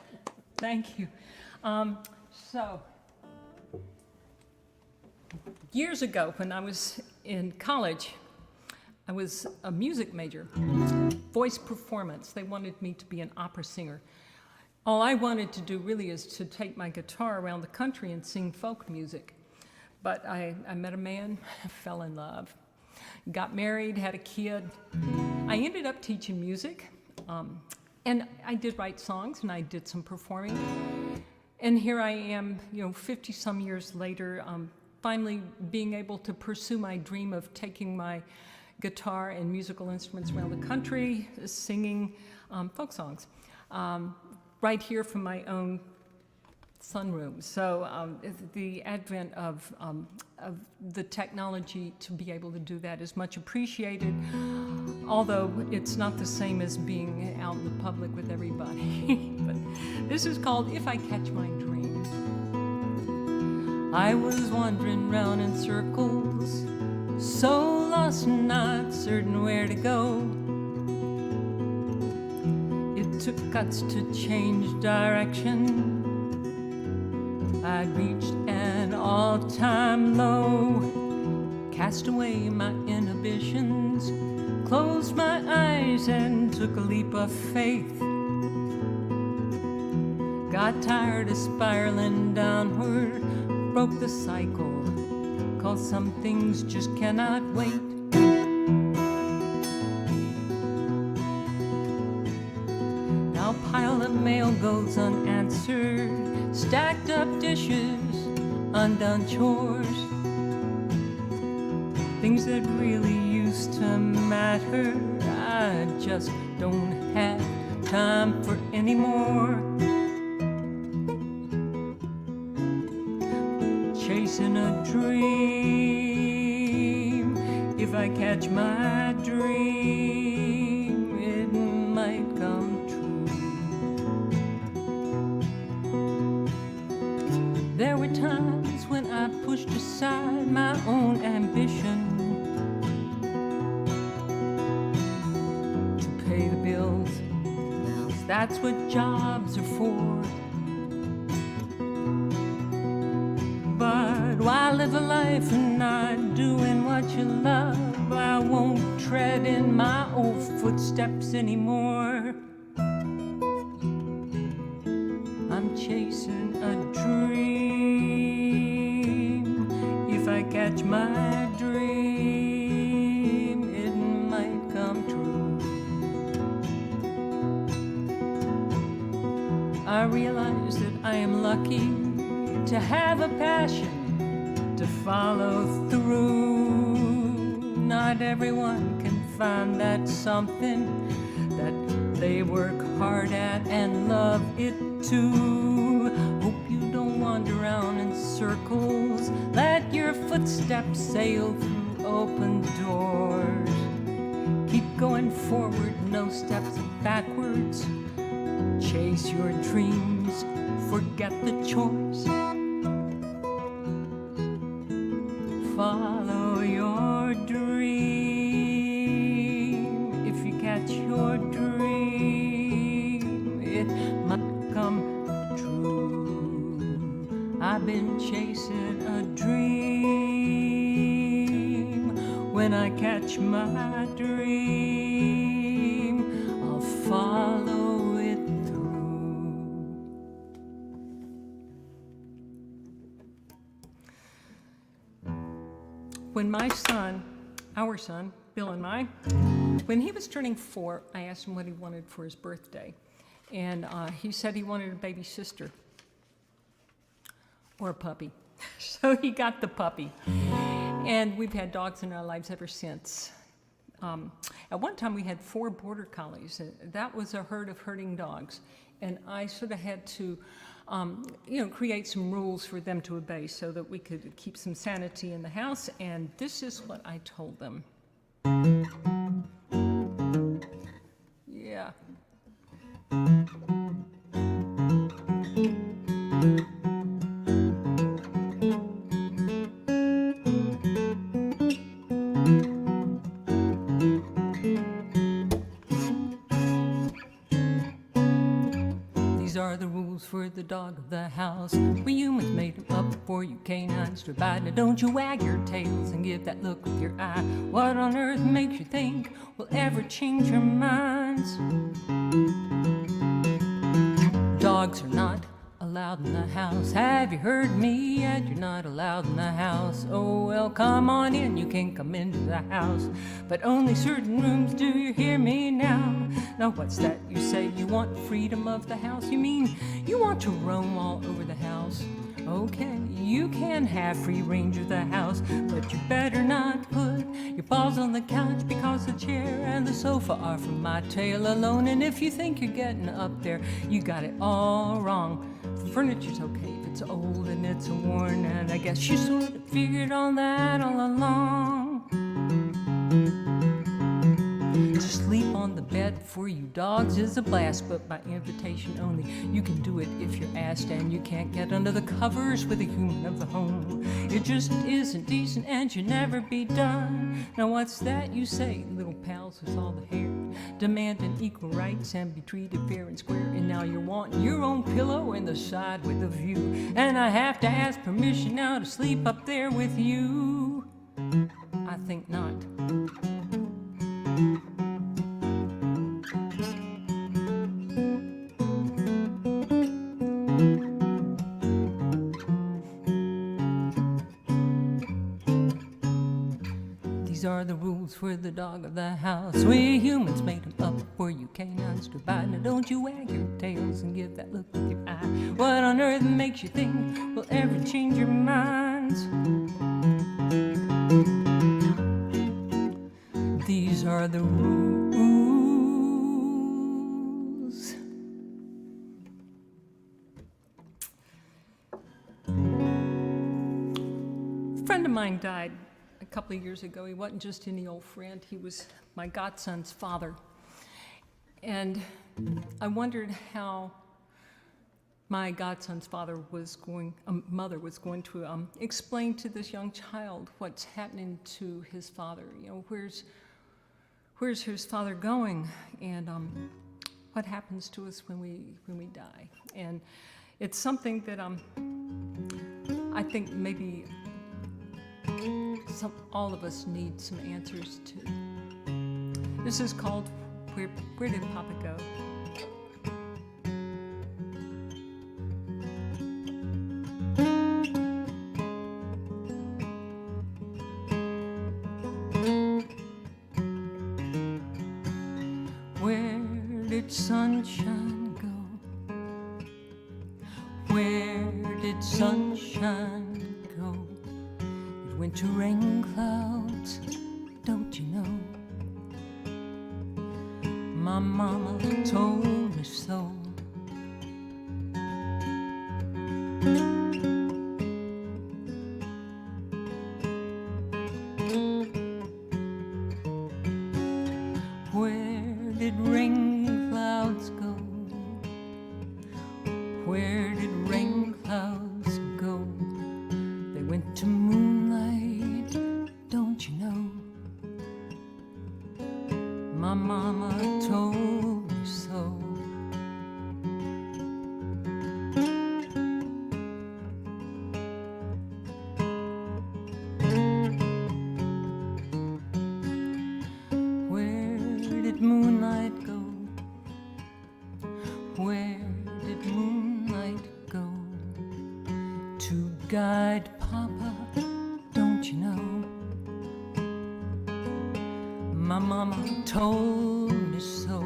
Thank you. So years ago, when I was in college, I was a music major, voice performance. They wanted me to be an opera singer. All I wanted to do really is to take my guitar around the country and sing folk music. But I met a man, fell in love, got married, had a kid. I ended up teaching music. And I did write songs, and I did some performing. And here I am, 50-some years later, finally being able to pursue my dream of taking my guitar and musical instruments around the country, singing folk songs, right here from my own sunroom. So the advent of the technology to be able to do that is much appreciated, although it's not the same as being out in the public with everybody. But this is called If I Catch My Dream. I was wandering round in circles, so lost and not certain where to go. It took guts to change direction. I'd reached an all-time low, cast away my inhibitions, closed my eyes and took a leap of faith. Got tired of spiraling downward, broke the cycle, 'cause some things just cannot wait. Now pile of mail goes unanswered, stacked up dishes, undone chores, things that really used to matter, I just don't have time for anymore. Chasing a dream, if I catch my dream, it might come true. There were times when I pushed aside my own ambition to pay the bills, 'cause that's what jobs are for. But why live a life and not doing what you love? I won't tread in my old footsteps anymore. I'm chasing a dream. If I catch my dream, it might come true. I realize that I am lucky to have a passion to follow through. Not everyone can find that something that they work hard at and love it too. Hope you don't wander around in circles. Let your footsteps sail through open doors. Keep going forward, no steps backwards. Chase your dreams, forget the choice. Follow your dream. If you catch your dream, it might come true. I've been chasing a dream. When I catch my dream, I'll follow it through. When my son, our son, Bill and I, when he was turning 4, I asked him what he wanted for his birthday. And he said he wanted a baby sister or a puppy. So he got the puppy. And we've had dogs in our lives ever since. At one time we had 4 border collies. That was a herd of herding dogs. And I sort of had to create some rules for them to obey so that we could keep some sanity in the house, and this is what I told them. Yeah. These are the rules for the dog of the house. We humans made them up for you canines to abide. Now don't you wag your tails and give that look with your eye. What on earth makes you think will ever change your minds? Dogs are not allowed in the house. Have you heard me yet? You're not allowed in the house. Oh well, come on in, you can come into the house, but only certain rooms. Do you hear me now? Now what's that you say you want freedom of the house. You mean you want to roam all over the house. Okay, you can have free range of the house, but you better not put your paws on the couch, because the chair and the sofa are for my tail alone. And if you think you're getting up there, you got it all wrong. The furniture's okay if it's old and it's worn, and I guess you sort of figured on that all along. To sleep on the bed for you dogs is a blast, but by invitation only. You can do it if you're asked, and you can't get under the covers with a human of the home. It just isn't decent, and you'll never be done. Now what's that you say, little pals with all the hair, demanding equal rights and be treated fair and square? And now you're wanting your own pillow in the side with a view, and I have to ask permission now to sleep up there with you? I think not. These are the rules for the dog of the house. We humans made them up for you canines to bite. Now don't you wag your tails and give that look with your eye. What on earth makes you think we'll ever change your minds? These are the rules. A friend of mine died a couple of years ago. He wasn't just any old friend, he was my godson's father. And I wondered how my godson's mother was going to explain to this young child what's happening to his father. You know, where's his father going, and what happens to us when we die. And it's something that I think maybe all of us need some answers to. This is called Where Did Papa Go? Where did sunshine go? Where did sunshine go? It went to rain clouds, don't you know? My mama told me so. Where did rain clouds go? Where did rain clouds go? They went to moonlight, don't you know? My mama told me so. Where did moonlight go? Where did moonlight go? To guide Papa, don't you know? My mama told me so.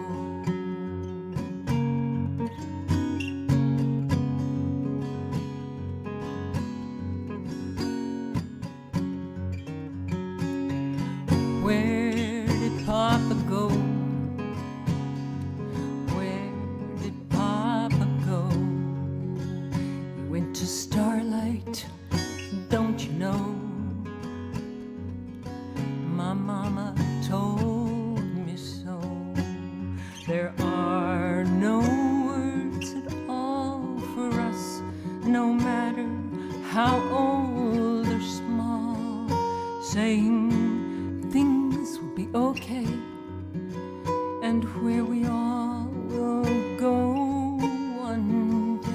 Where did Papa go? Where did Papa go? He went to starlight, don't you know? My mama told me so. There are no words at all for us, no matter how old or small, saying things will be okay, and where we all will go one day.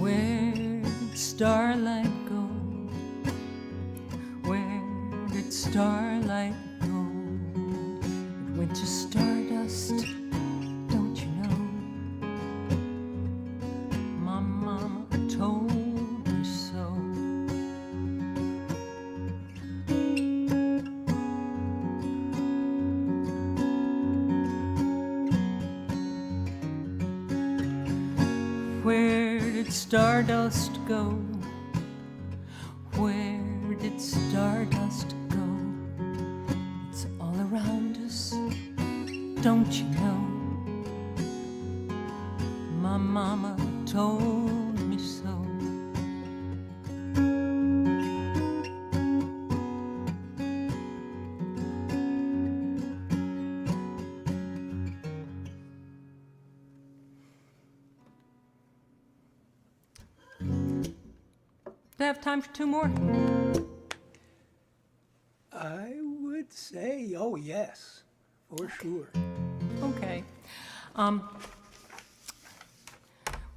Where did starlight go? Where did starlight go? went to Stardust, don't you know? My mama told me so. Where did Stardust go? Where did Stardust go? It's all around us, don't you know? My mama told me so. Do I have time for two more?
I would say, oh yes, for sure.
Okay.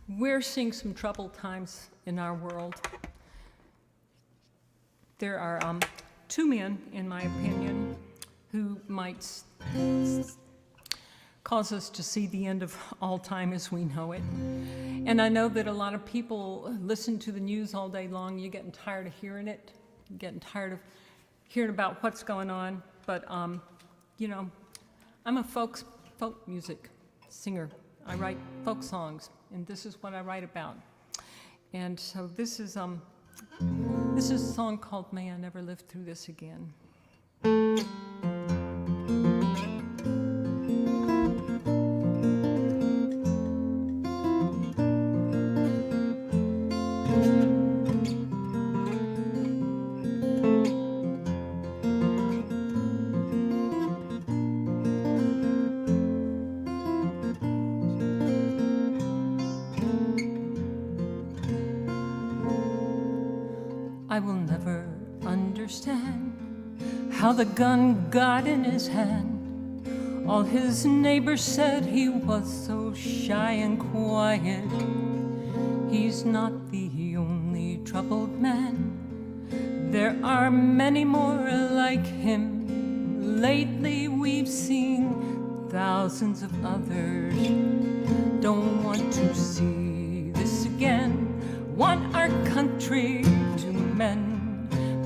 We're seeing some troubled times in our world. There are two men, in my opinion, who might cause us to see the end of all time as we know it. And I know that a lot of people listen to the news all day long. You're getting tired of hearing it. You're getting tired of hearing about what's going on. But, you know, I'm a folk music singer. I write folk songs, and this is what I write about. And so this is a song called May I Never Live Through This Again. I will never understand how the gun got in his hand. All his neighbors said he was so shy and quiet. He's not the only troubled man. There are many more like him. Lately we've seen thousands of others. Don't want to see this again. Want our country to mend.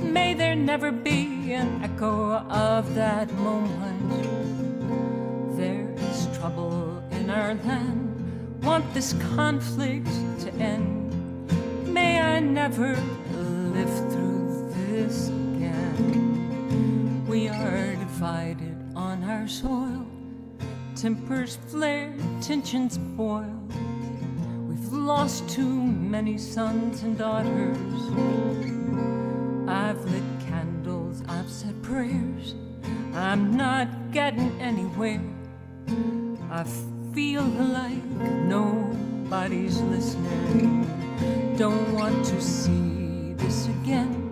May there never be an echo of that moment. There is trouble in our land. Want this conflict to end. May I never live through this again. We are divided on our soil. Tempers flare, tensions boil. We've lost too many sons and daughters. I've lit candles, I've said prayers. I'm not getting anywhere. I feel like nobody's listening. Don't want to see this again.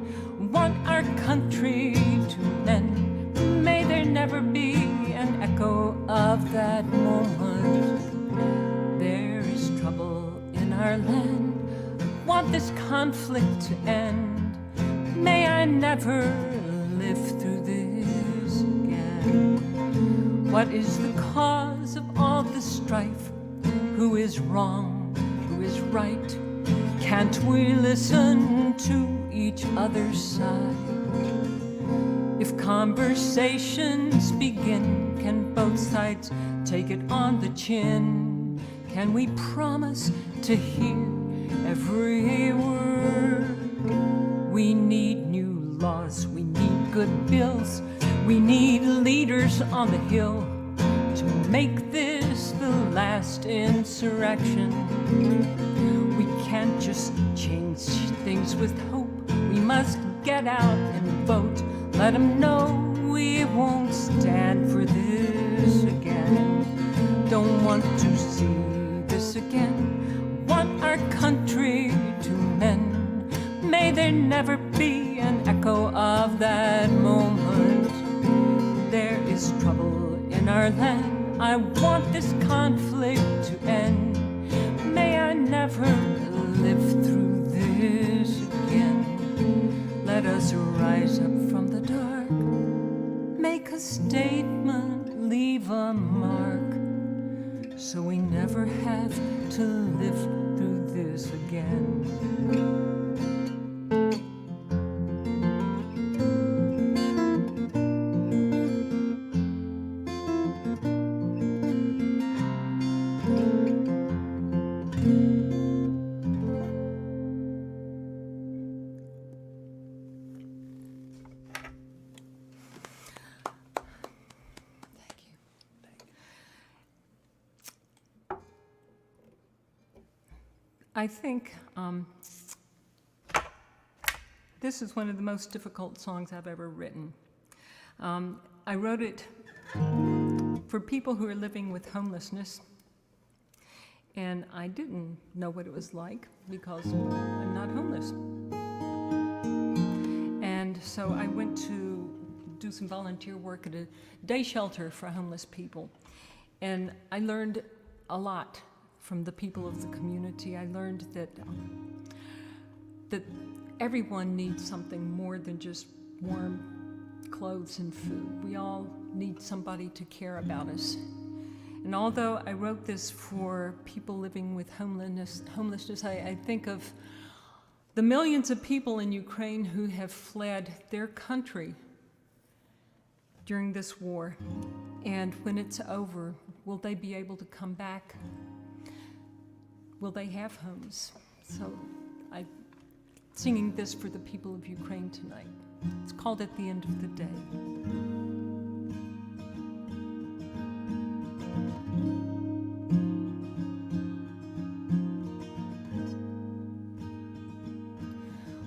Want our country to mend. May there never be an echo of that moment. There is trouble in our land. Want this conflict to end. May I never live through this again. What is the cause of all the strife? Who is wrong? Who is right? Can't we listen to each other's side? If conversations begin, can both sides take it on the chin? Can we promise to hear every word? We need new laws, we need good bills, we need leaders on the hill to make this the last insurrection. We can't just change things with hope. We must get out and vote. Let them know we won't stand for this again. Don't want to see this again. Want our country to mend. May there never be an echo of that moment. There is trouble in our land. I want this conflict to end. May I never live through this again. Let us rise up from the dark, make a statement, leave a mark, so we never have to live through this again. I think this is one of the most difficult songs I've ever written. I wrote it for people who are living with homelessness, and I didn't know what it was like because I'm not homeless. And so I went to do some volunteer work at a day shelter for homeless people, and I learned a lot from the people of the community. I learned that everyone needs something more than just warm clothes and food. We all need somebody to care about us. And although I wrote this for people living with homelessness, I think of the millions of people in Ukraine who have fled their country during this war. And when it's over, will they be able to come back? Will they have homes? So I'm singing this for the people of Ukraine tonight. It's called At the End of the Day.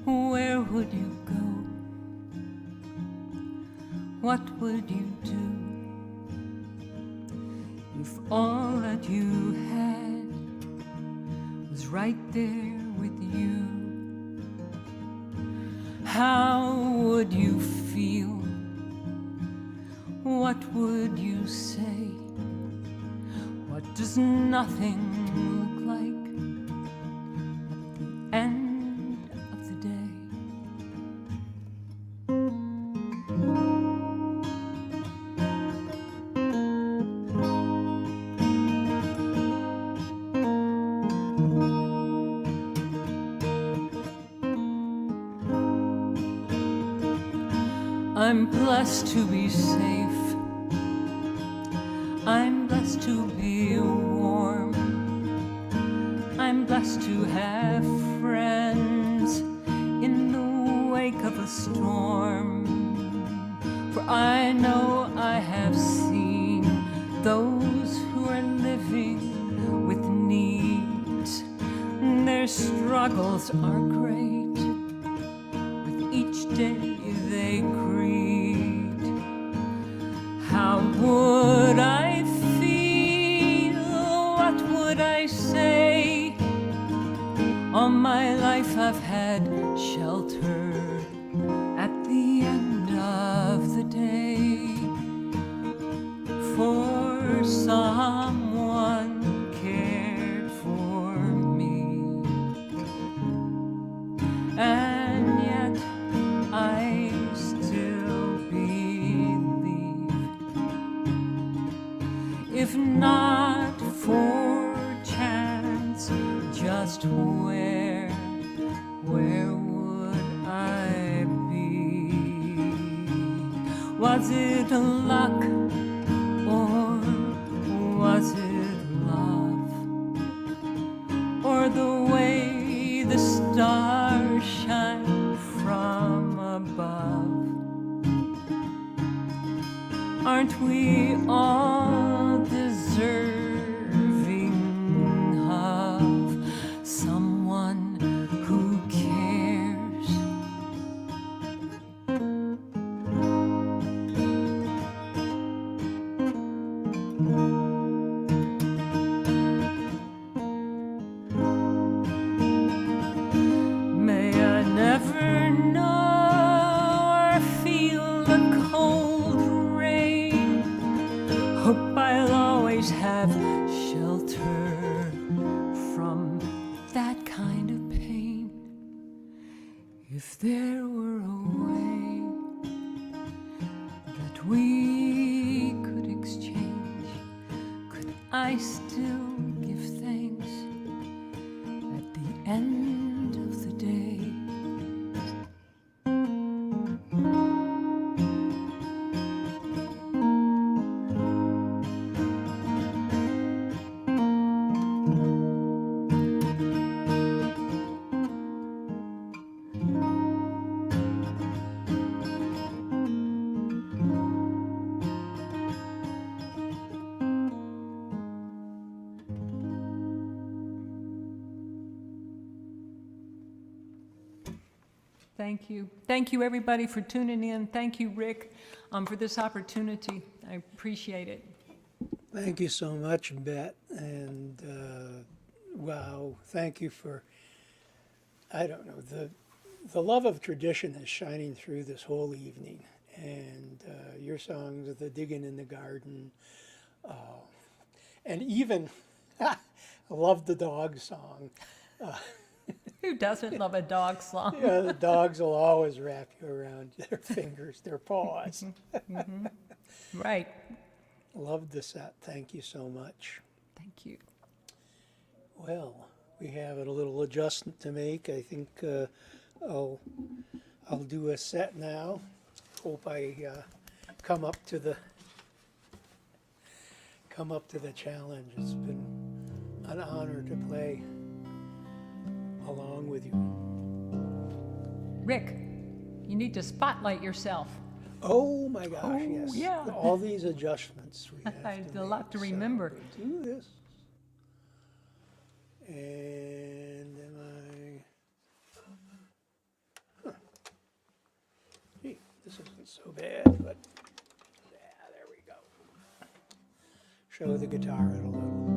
Where would you go? What would you do if all that you had was right there with you? How would you feel? What would you say? What does nothing look like at the end of the day? I'm blessed to be safe. I'm blessed to be warm. I'm blessed to have friends in the wake of a storm. For I know I have seen those who are living with needs. Their struggles are great. With each day they greet. How would I feel? What would I say? All my life I've had shelter at the end of the day. For someone cared for me. And yet I still believe, if not for chance, just where would I be? Was it luck or was it love? Or the way the stars shine from above? Aren't we all deserving of someone who cares? May I never know or feel the cold rain. Hope I'll always have shelter from that kind of pain. If there were a way that we could exchange, I still give thanks at the end of the day. Thank you. Thank you, everybody, for tuning in. Thank you, Rick, for this opportunity. I appreciate it.
Thank you so much, Bett, and wow, thank you for, I don't know, the love of tradition is shining through this whole evening, and your songs, the Digging in the Garden, and even, I love the dog song.
Who doesn't love a dog song?
Yeah, the dogs will always wrap you around their fingers, their paws.
Right.
Loved the set. Thank you so much.
Thank you.
Well, we have a little adjustment to make. I think I'll do a set now. Hope I come up to the challenge. It's been an honor to play along with you.
Rick, you need to spotlight yourself.
Oh my gosh, yes.
yeah.
All these adjustments we have
It's
to
a lot to
make.
remember.
So we'll do this. And am I... Huh. Gee, this isn't so bad, but yeah, there we go. Show the guitar it a little.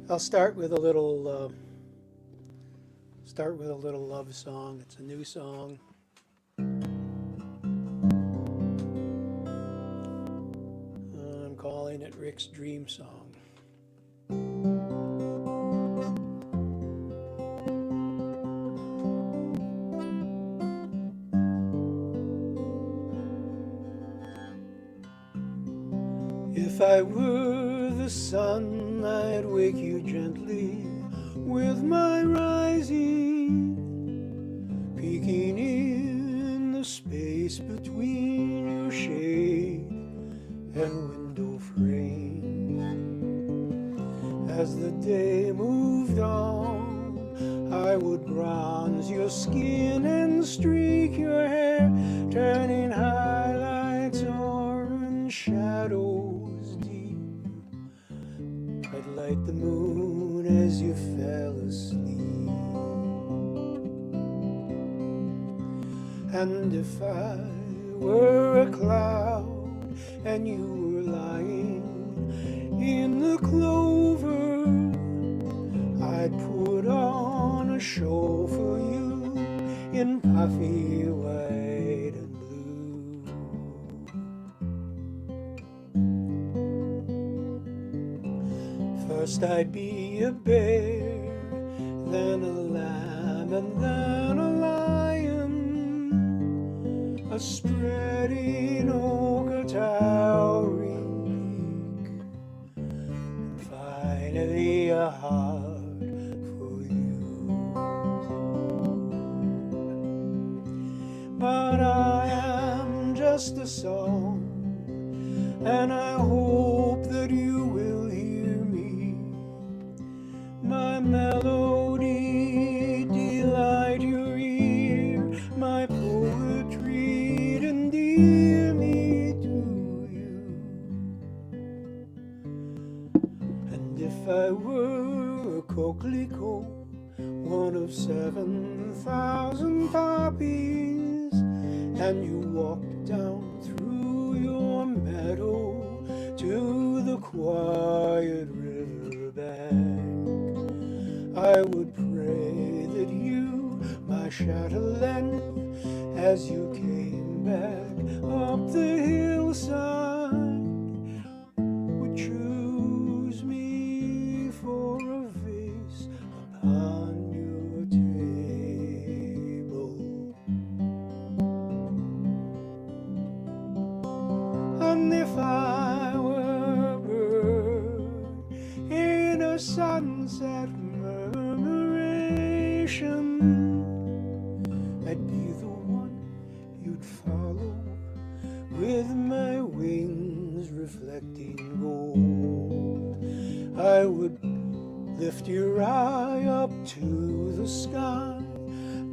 I'll start with a little love song. It's a new song. I'm calling it Rick's Dream Song. If I were the sun, I'd wake you gently with my rising, peeking in the space between your shade and window frame. As the day moved on, I would bronze your skin and streak your hair, turning highlights orange shadows deep. I'd light the moon as you fell asleep. And if I were a cloud and you were lying in the clover, I'd put on a show for you in puffy white and blue. First I'd be a bear, then a lamb, and then a lion, a spreading oak, a towering peak, and finally a heart for you. But I am just a song, and I hope that you will hear me. My melody delight your ear, my poetry endear me to you. And if I were a coquelicot, one of 7,000 poppies, and you walked down through your meadow to the quiet river bank, I would pray that you, my chatelaine, as you came back up the hillside, would choose me for a vase upon your table. And if I sunset murmuration. I'd be the one you'd follow with my wings reflecting gold. I would lift your eye up to the sky,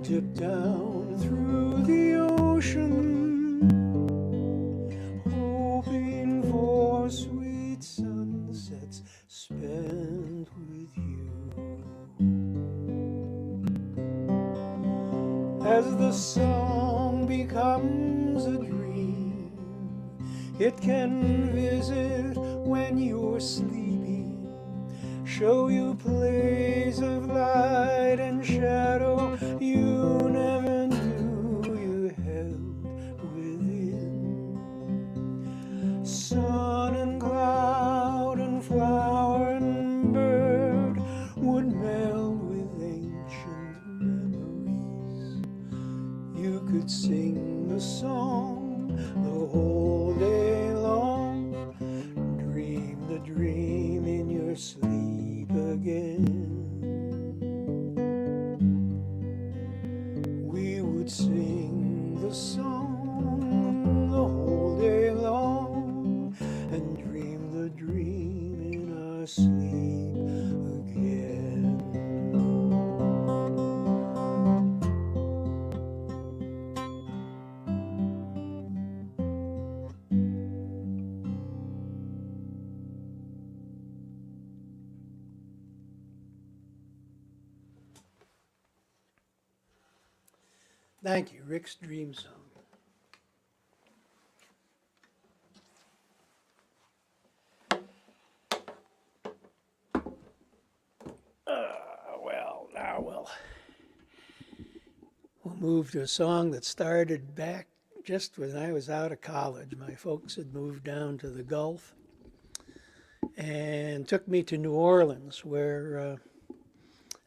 dip down through the ocean, hoping for sweet sunsets spent with you. As the song becomes a dream, it can visit when you're sleeping, show you plays of light and shadow you never knew you held within. Sun and cloud and flower and bird would meld with ancient memories. You could sing the song the whole day long, dream the dream in your sleep again. We would sing the song the whole day long and dream the dream in our sleep again. Thank you, Rick's Dream Song. We'll move to a song that started back just when I was out of college. My folks had moved down to the Gulf and took me to New Orleans, where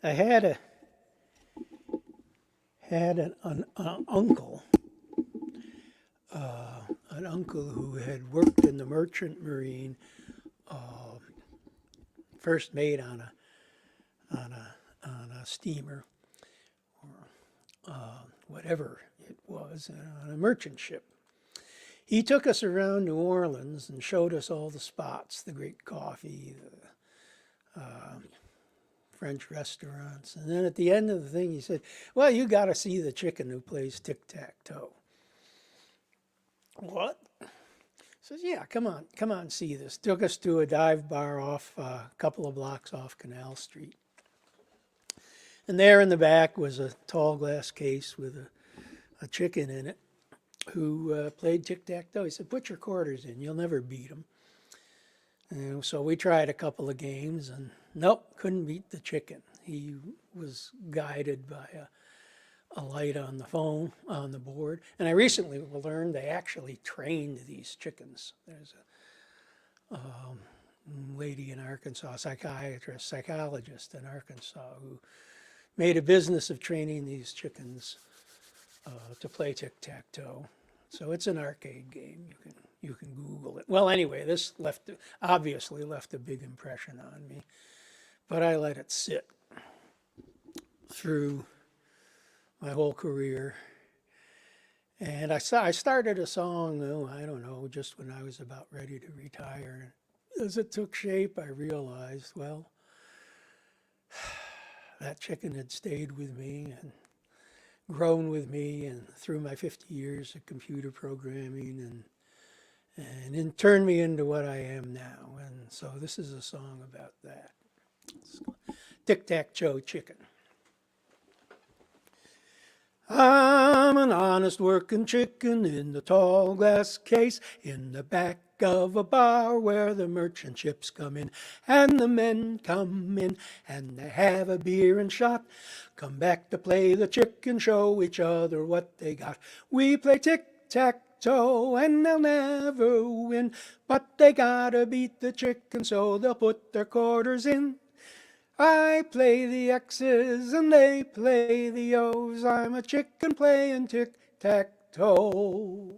I had an uncle, who had worked in the merchant marine, first mate on a steamer, or whatever it was, on a merchant ship. He took us around New Orleans and showed us all the spots, the great coffee, the French restaurants. And then at the end of the thing, he said, well, you got to see the chicken who plays tic-tac-toe. What? He says, yeah, come on, see this. Took us to a dive bar off a couple of blocks off Canal Street. And there in the back was a tall glass case with a chicken in it who played tic-tac-toe. He said, put your quarters in, you'll never beat him. And so we tried a couple of games, and nope, couldn't beat the chicken. He was guided by a light on the phone, on the board. And I recently learned they actually trained these chickens. There's a lady in Arkansas, psychologist in Arkansas, who made a business of training these chickens to play tic-tac-toe. So it's an arcade game. You can Google it. Well, anyway, this obviously left a big impression on me, but I let it sit through my whole career. And I started a song, I don't know, just when I was about ready to retire. As it took shape, I realized, well, that chicken had stayed with me and grown with me, and through my 50 years of computer programming, and turned me into what I am now. And so this is a song about that. Tic-tac-toe chicken. I'm an honest working chicken in the tall glass case in the back of a bar where the merchant ships come in and the men come in and they have a beer and shot, come back to play the chicken, show each other what they got. We play tic-tac-toe and they'll never win, but they gotta beat the chicken so they'll put their quarters in. I play the X's and they play the O's. I'm a chicken playing tic-tac-toe.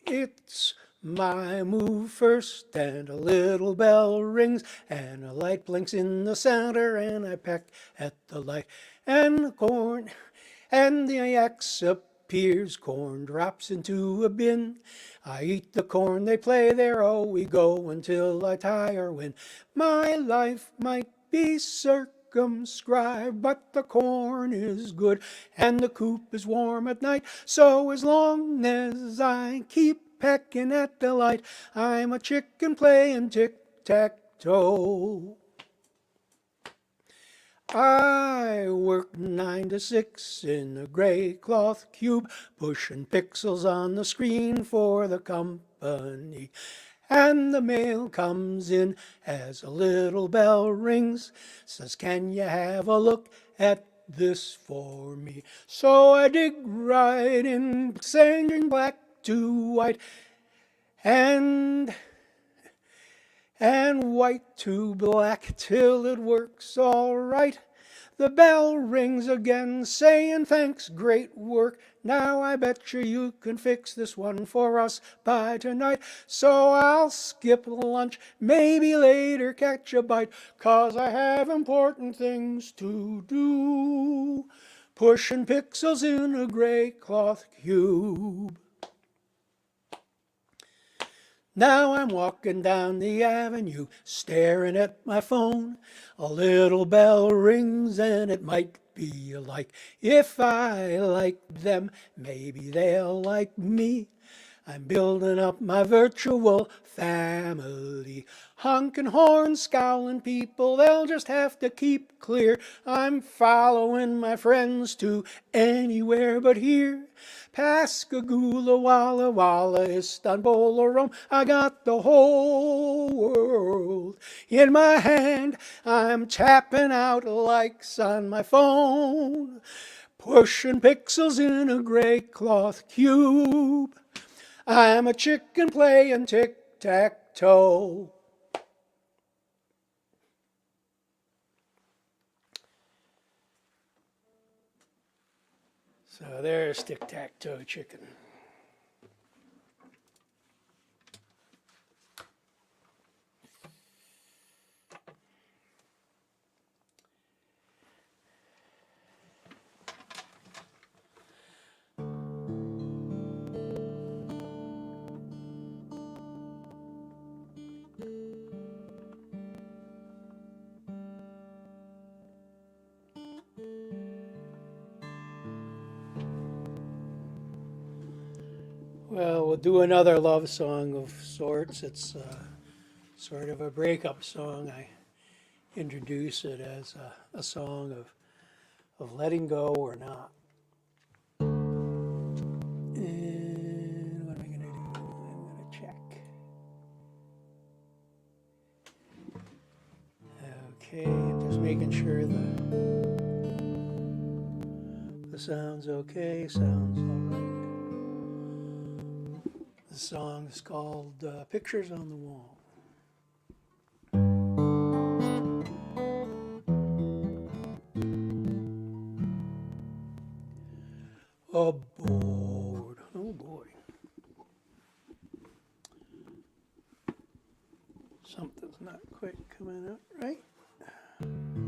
It's My move first, and a little bell rings, and a light blinks in the center, and I peck at the light, and the corn, and the axe appears. Corn drops into a bin. I eat the corn, they play there, oh, we go until I tire. When my life might be circumscribed, but the corn is good, and the coop is warm at night. So as long as I keep pecking at the light, I'm a chicken playing tic-tac-toe. I work 9 to 6 in a gray cloth cube, pushing pixels on the screen for the company. And the mail comes in as a little bell rings, says, can you have a look at this for me? So I dig right in, changing black to white, and white to black, till it works all right. The bell rings again, saying thanks, great work. Now I bet you can fix this one for us by tonight. So I'll skip lunch, maybe later catch a bite, 'cause I have important things to do, pushing pixels in a gray cloth cube. Now I'm walking down the avenue, staring at my phone. A little bell rings, and it might be like, if I like them, maybe they'll like me. I'm building up my virtual family. Honking horns, scowling people, they'll just have to keep clear. I'm following my friends to anywhere but here. Pascagoula, Walla Walla, Istanbul, or Rome. I got the whole world in my hand. I'm tapping out likes on my phone, pushing pixels in a gray cloth cube. I'm a chicken playing tic-tac-toe. So there's tic-tac-toe chicken. Well, we'll do another love song of sorts. It's sort of a breakup song. I introduce it as a song of letting go or not. And what am I going to do? I'm going to check. Okay, just making sure the sound's okay, sounds all right. The song is called Pictures on the Wall. Aboard. Oh boy. Something's not quite coming out right. Aboard.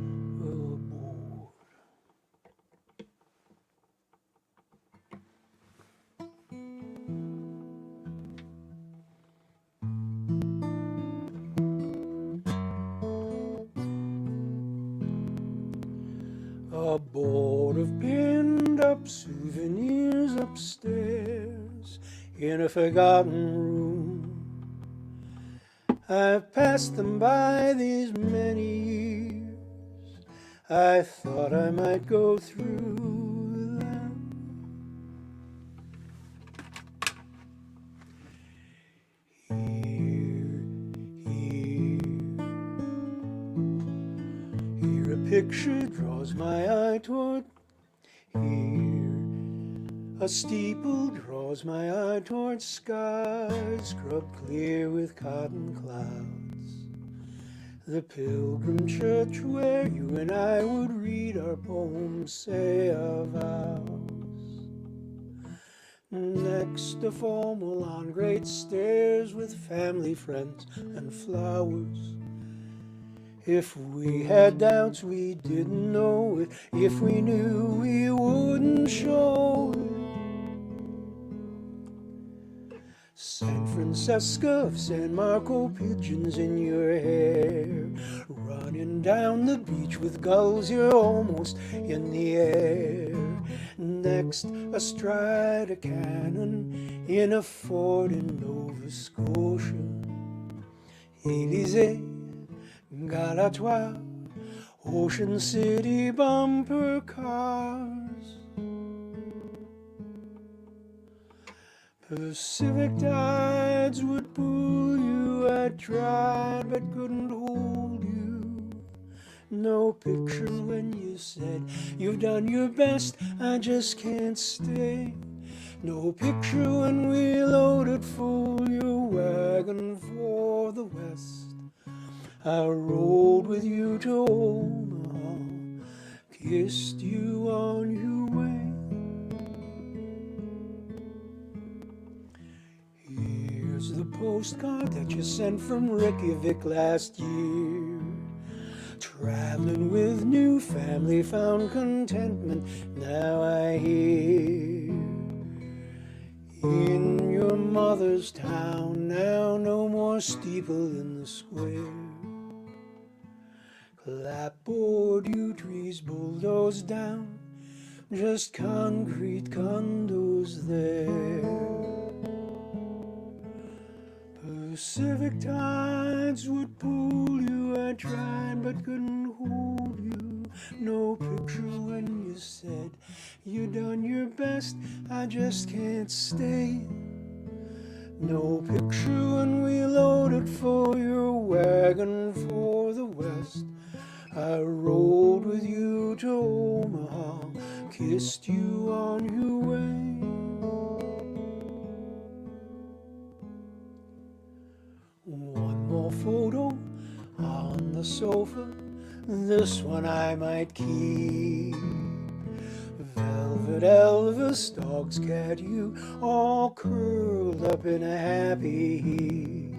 A board of pinned up souvenirs upstairs in a forgotten room. I've passed them by these many years. I thought I might go through them. Here a picture draws my eye toward. Here a steeple draws my eye toward skies scrubbed clear with cotton clouds. The pilgrim church where you and I would read our poems, say our vows. Next, a formal on great stairs with family, friends, and flowers. If we had doubts, we didn't know it. If we knew, we wouldn't show it. San Francisco of San Marco, pigeons in your hair, running down the beach with gulls, you're almost in the air. Next, astride a cannon in a fort in Nova Scotia. Élysée, Galatoire, Ocean City bumper cars. Pacific tides would pull you. I tried but couldn't hold you. No picture when you said you've done your best, I just can't stay. No picture when we loaded full your wagon for the west. I rode with you to Omaha, kissed you on your way. Here's the postcard that you sent from Reykjavik last year. Traveling with new family, found contentment, now I hear. In your mother's town, now no more steeple in the square. Clapboard, yew trees bulldozed down, just concrete condos there. Pacific tides would pull you. I tried but couldn't hold you. No picture when you said you done your best, I just can't stay. No picture when we loaded for your wagon for the west. I rode with you to Omaha, kissed you on your way. One more photo on the sofa, this one I might keep. Velvet Elvis, dog's cat, you all curled up in a happy heap.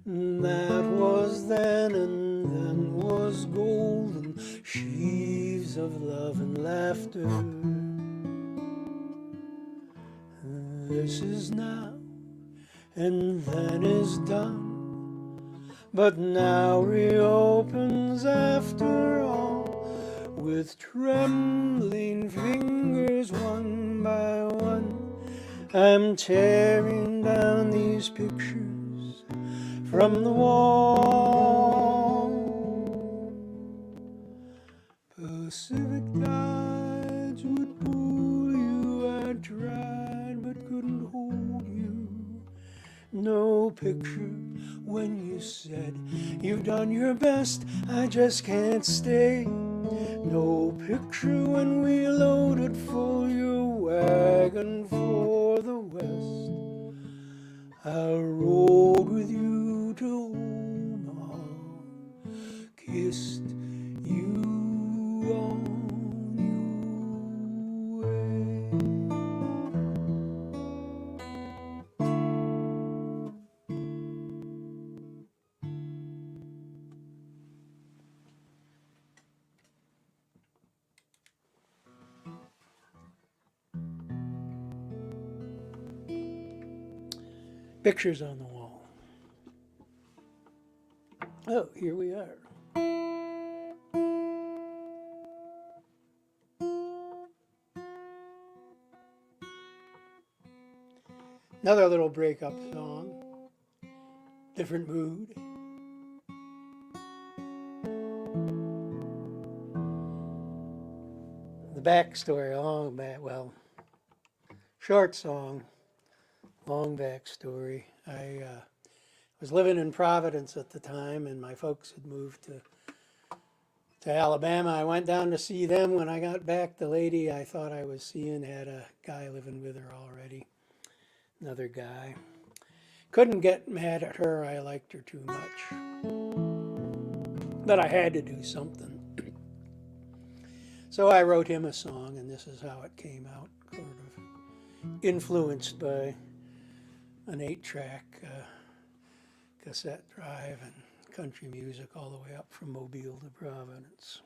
That was then, and then was golden sheaves of love and laughter. This is now, and then is done, but now reopens after all, with trembling fingers one by one. I'm tearing down these pictures from the wall. Pacific tides would pull you. I tried but couldn't hold you. No picture when you said you've done your best, I just can't stay. No picture when we loaded full your wagon for the west. I rode with you to Omaha, kissed you on your way. Pictures on the wall. Oh, here we are. Another little breakup song. Different mood. The backstory, short song. Long backstory. I was living in Providence at the time, and my folks had moved to Alabama. I went down to see them. When I got back, the lady I thought I was seeing had a guy living with her already, another guy. Couldn't get mad at her. I liked her too much. But I had to do something. So I wrote him a song, and this is how it came out, sort of. influenced by an 8-track cassette drive and country music all the way up from Mobile to Providence.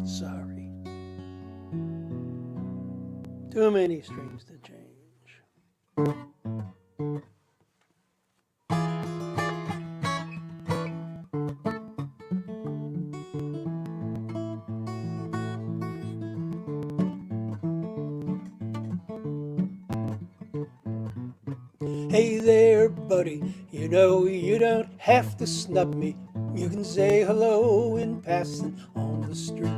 Sorry. Too many strings to change. Hey there, buddy, you know you don't have to snub me. You can say hello in passing on the street.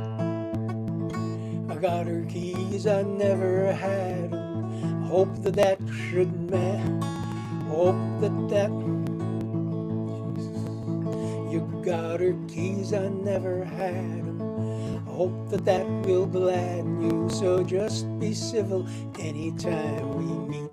I got her keys, I never had 'em. Hope that shouldn't matter. Hope that you got her keys, I never had 'em. I hope that will gladden you. So just be civil anytime we meet.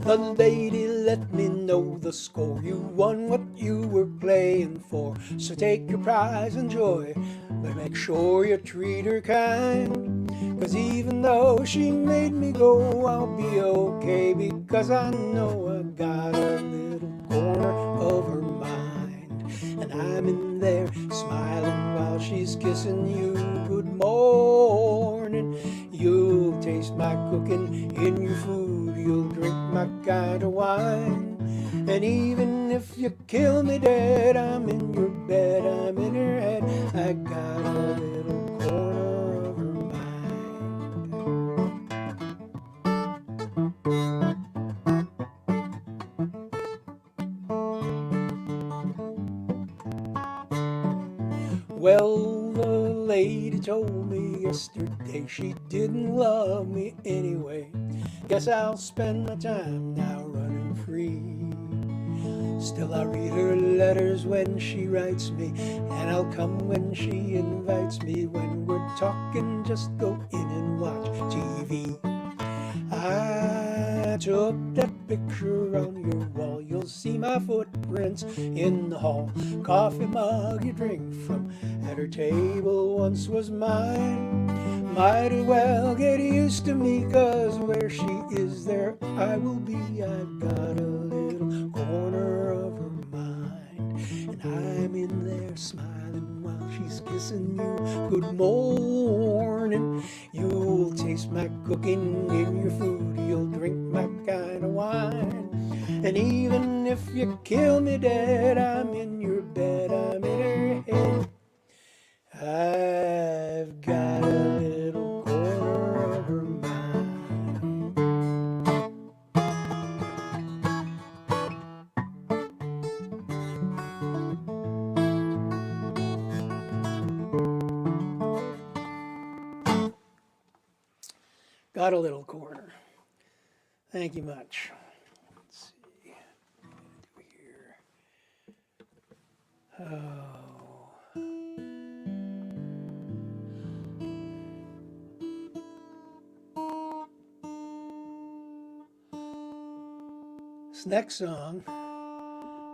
The lady let me know the score. You won what you were playing for. So take your prize and joy, but make sure you treat her kind. 'Cause even though she made me go, I'll be okay, because I know I got a little corner of her mind. And I'm in there smiling while she's kissing you. Good morning. You'll taste my cooking in your food. You'll drink my kind of wine. And even if you kill me dead, I'm in your bed, I'm in her head. I got a little corner of her mind. Well, the lady told me yesterday she didn't love me anyway. Guess I'll spend my time now running free. Still I read her letters when she writes me, and I'll come when she invites me. When we're talking, just go in and watch TV. I took that picture on your wall. You'll see my footprints in the hall. Coffee mug you drink from at her table once was mine. Might as well get used to me, 'cause where she is, there I will be. I've got a little corner of her mind, and I'm in there smiling while she's kissing you. Good morning. You'll taste my cooking in your food. You'll drink my kind of wine. And even if you kill me dead, I'm in your bed, I'm in her head. I've got a little corner of her mind. Got a little corner. Thank you much. Let's see. What do we hear? Oh. This next song,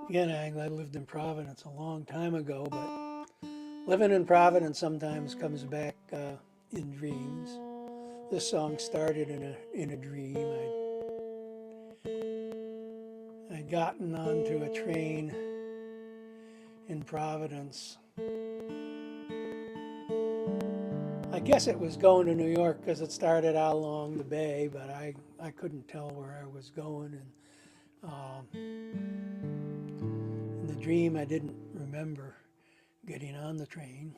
again, I lived in Providence a long time ago, but living in Providence sometimes comes back in dreams. This song started in a dream. I'd gotten onto a train in Providence. I guess it was going to New York because it started out along the bay, but I couldn't tell where I was going. And in the dream, I didn't remember getting on the train.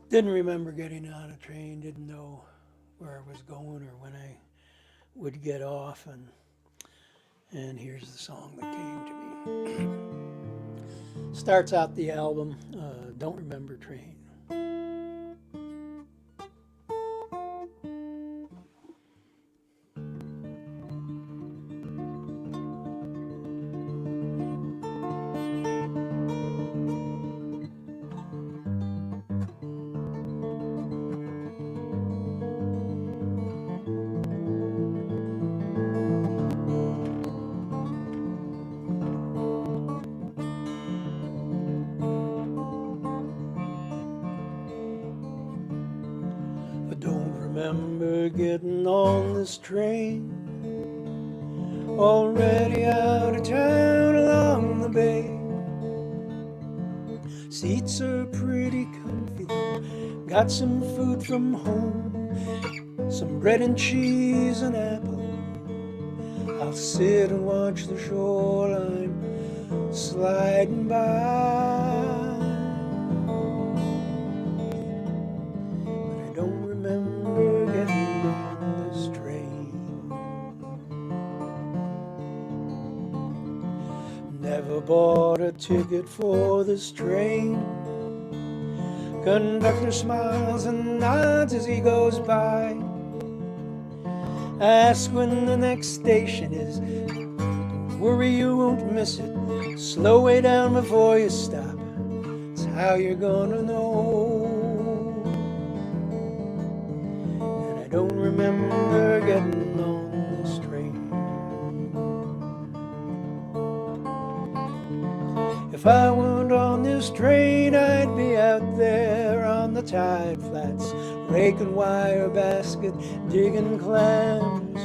Didn't remember getting on a train, didn't know where I was going or would get off, and here's the song that came to me. Starts out the album, Don't Remember Train. Remember getting on this train, already out of town along the bay. Seats are pretty comfy, got some food from home, some bread and cheese and apple. I'll sit and watch the shoreline sliding by. Never bought a ticket for this train. Conductor smiles and nods as he goes by. Ask when the next station is. Don't worry, you won't miss it. Slow way down before you stop. It's how you're gonna know. And I don't remember getting on this train. If I weren't on this train, I'd be out there on the tide flats, raking wire basket, digging clams.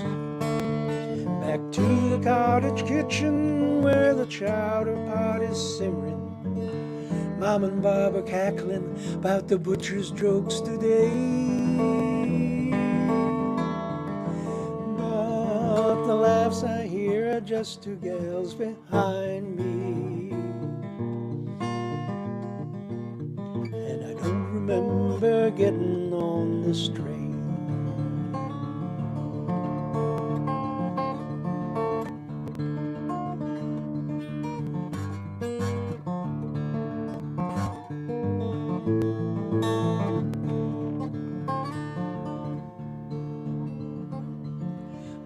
Back to the cottage kitchen where the chowder pot is simmering. Mom and Bob are cackling about the butcher's jokes today. But the laughs I hear are just two gals behind me. Remember getting on this train.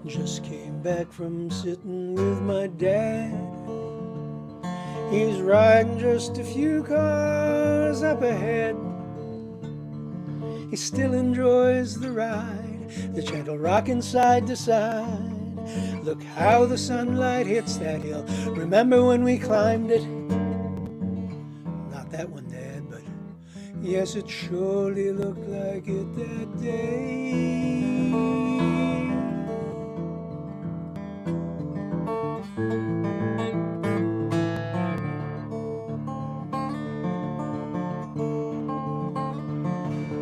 Just came back from sitting with my dad. He's riding just a few cars up ahead. He still enjoys the ride, the gentle rocking side to side. Look how the sunlight hits that hill. Remember when we climbed it? Not that one, Dad, but yes, it surely looked like it that day.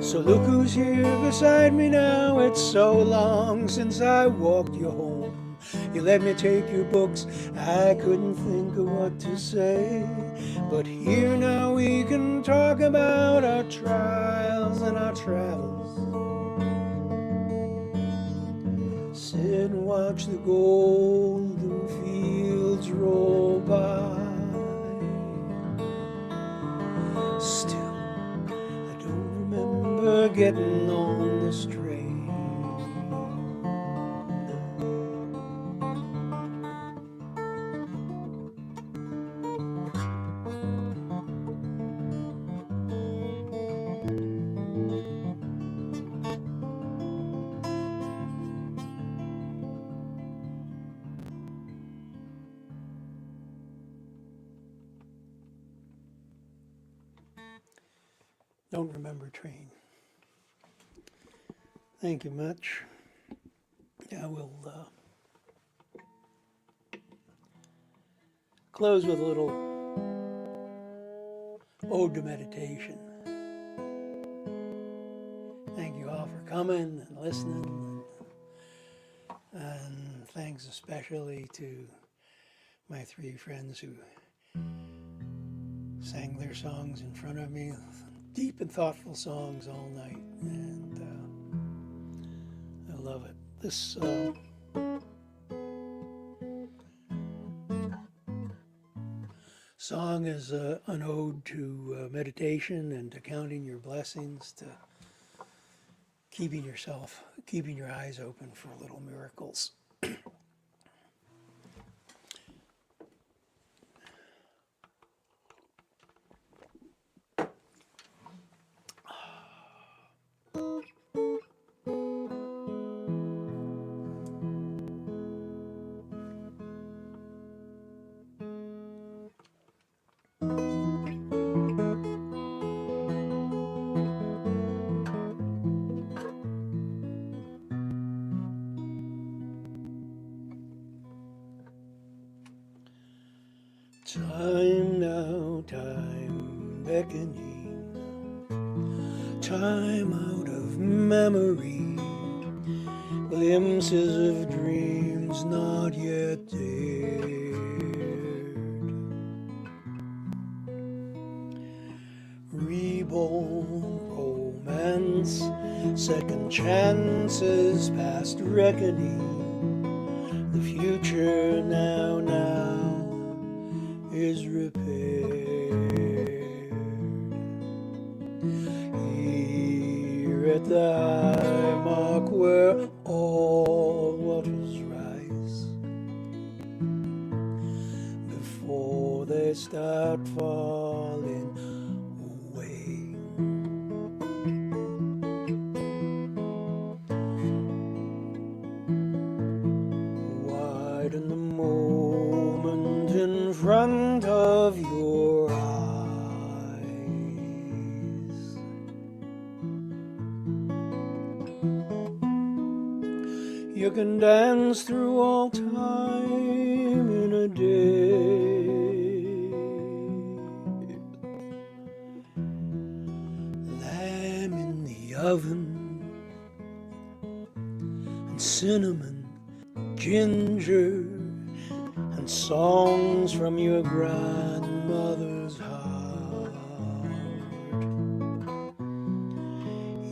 So look who's here beside me now. It's so long since I walked you home. You let me take your books. I couldn't think of what to say. But here now we can talk about our trials and our travels. Sit and watch the golden fields roll by. Still, getting on this train. Don't remember train. Thank you much. I will close with a little ode to meditation. Thank you all for coming and listening. And thanks especially to my three friends who sang their songs in front of me. Deep and thoughtful songs all night. And I love it. This Song is an ode to meditation and to counting your blessings, to keeping your eyes open for little miracles. Time now, time beckoning, time out of memory, glimpses of dreams not yet dared, reborn romance, second chances past reckoning, the future now is repaired. Here at the high mark where all waters rise, before they start falling away. Widen the moment in front of your eyes. You can dance through all time in a day. Lamb in the oven and cinnamon, ginger, and songs from your grandmother's heart.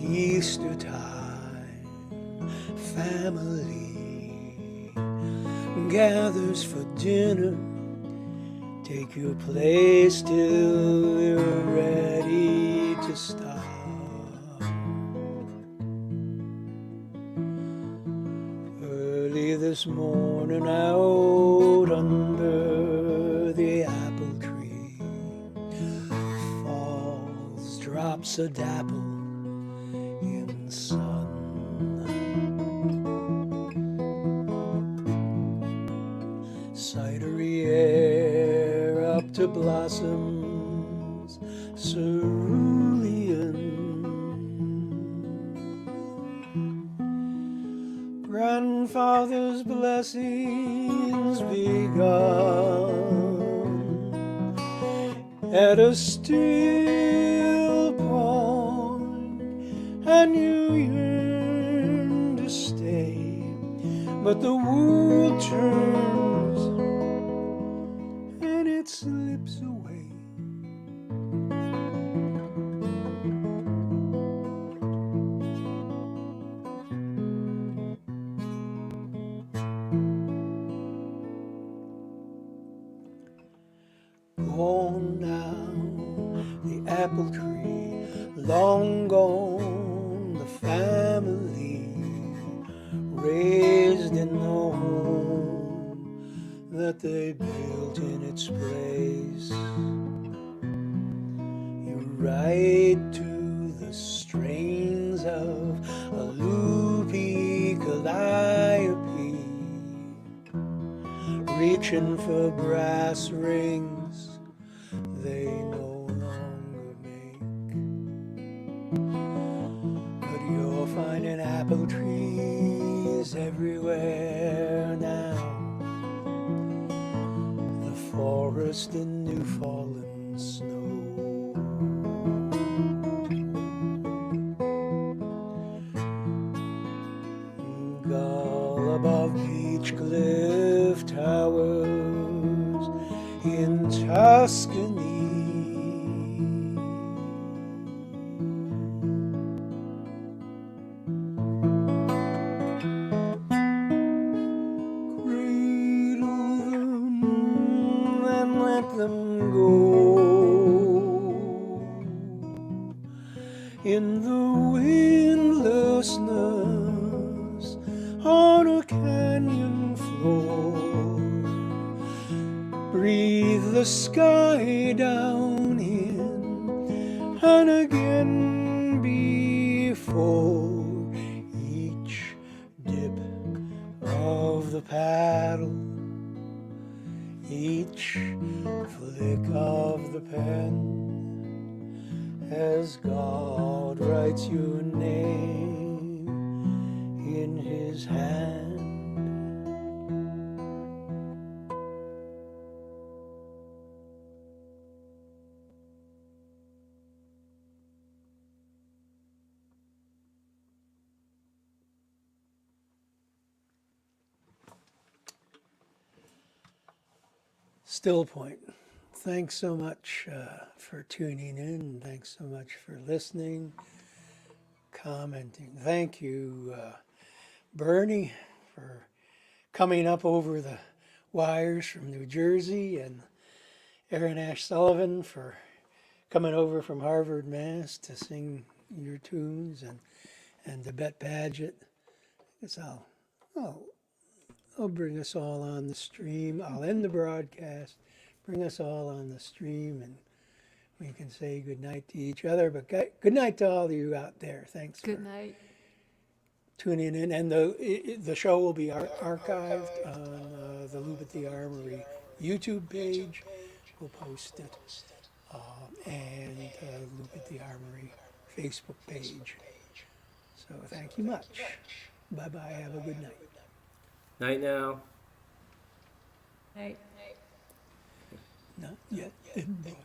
Easter time, family gathers for dinner. Take your place till you're ready to start. Early this morning out under the apple tree falls drops of dapple in the sun. Cidery air up to blossoms cerulean. Grandfather's blessings begun at a still pond, and you yearn to stay, but the world turns and it slips away. Gone now, the apple tree, long gone the family, raised in the home that they built in its place. You write to the strains of a loopy calliope, reaching for brass rings they no longer make. But you're finding apple trees everywhere now. The forest in new fallen snow. Gull above beach cliff towers in Tuscany. Cradle them and let them go in the windlessness on a canyon floor. Breathe the sky down in and again before each dip of the paddle, each flick of the pen, as God writes your name in his hand. Still Point. Thanks so much for tuning in. Thanks so much for listening, commenting. Thank you, Bernie, for coming up over the wires from New Jersey, and Erin Sullivan for coming over from Harvard, Mass. to sing your tunes, and to Bett Padgett. I'll bring us all on the stream. I'll end the broadcast, bring us all on the stream, and we can say good night to each other. But good night to all of you out there. Thanks
Good
for
night.
tuning in. And the show will be archived on the Loop at the Armory YouTube page. We'll post it. And Loop at the Armory Facebook page. So thank you much. Bye-bye. Have a good night.
Night now.
Night.
Not yet in book.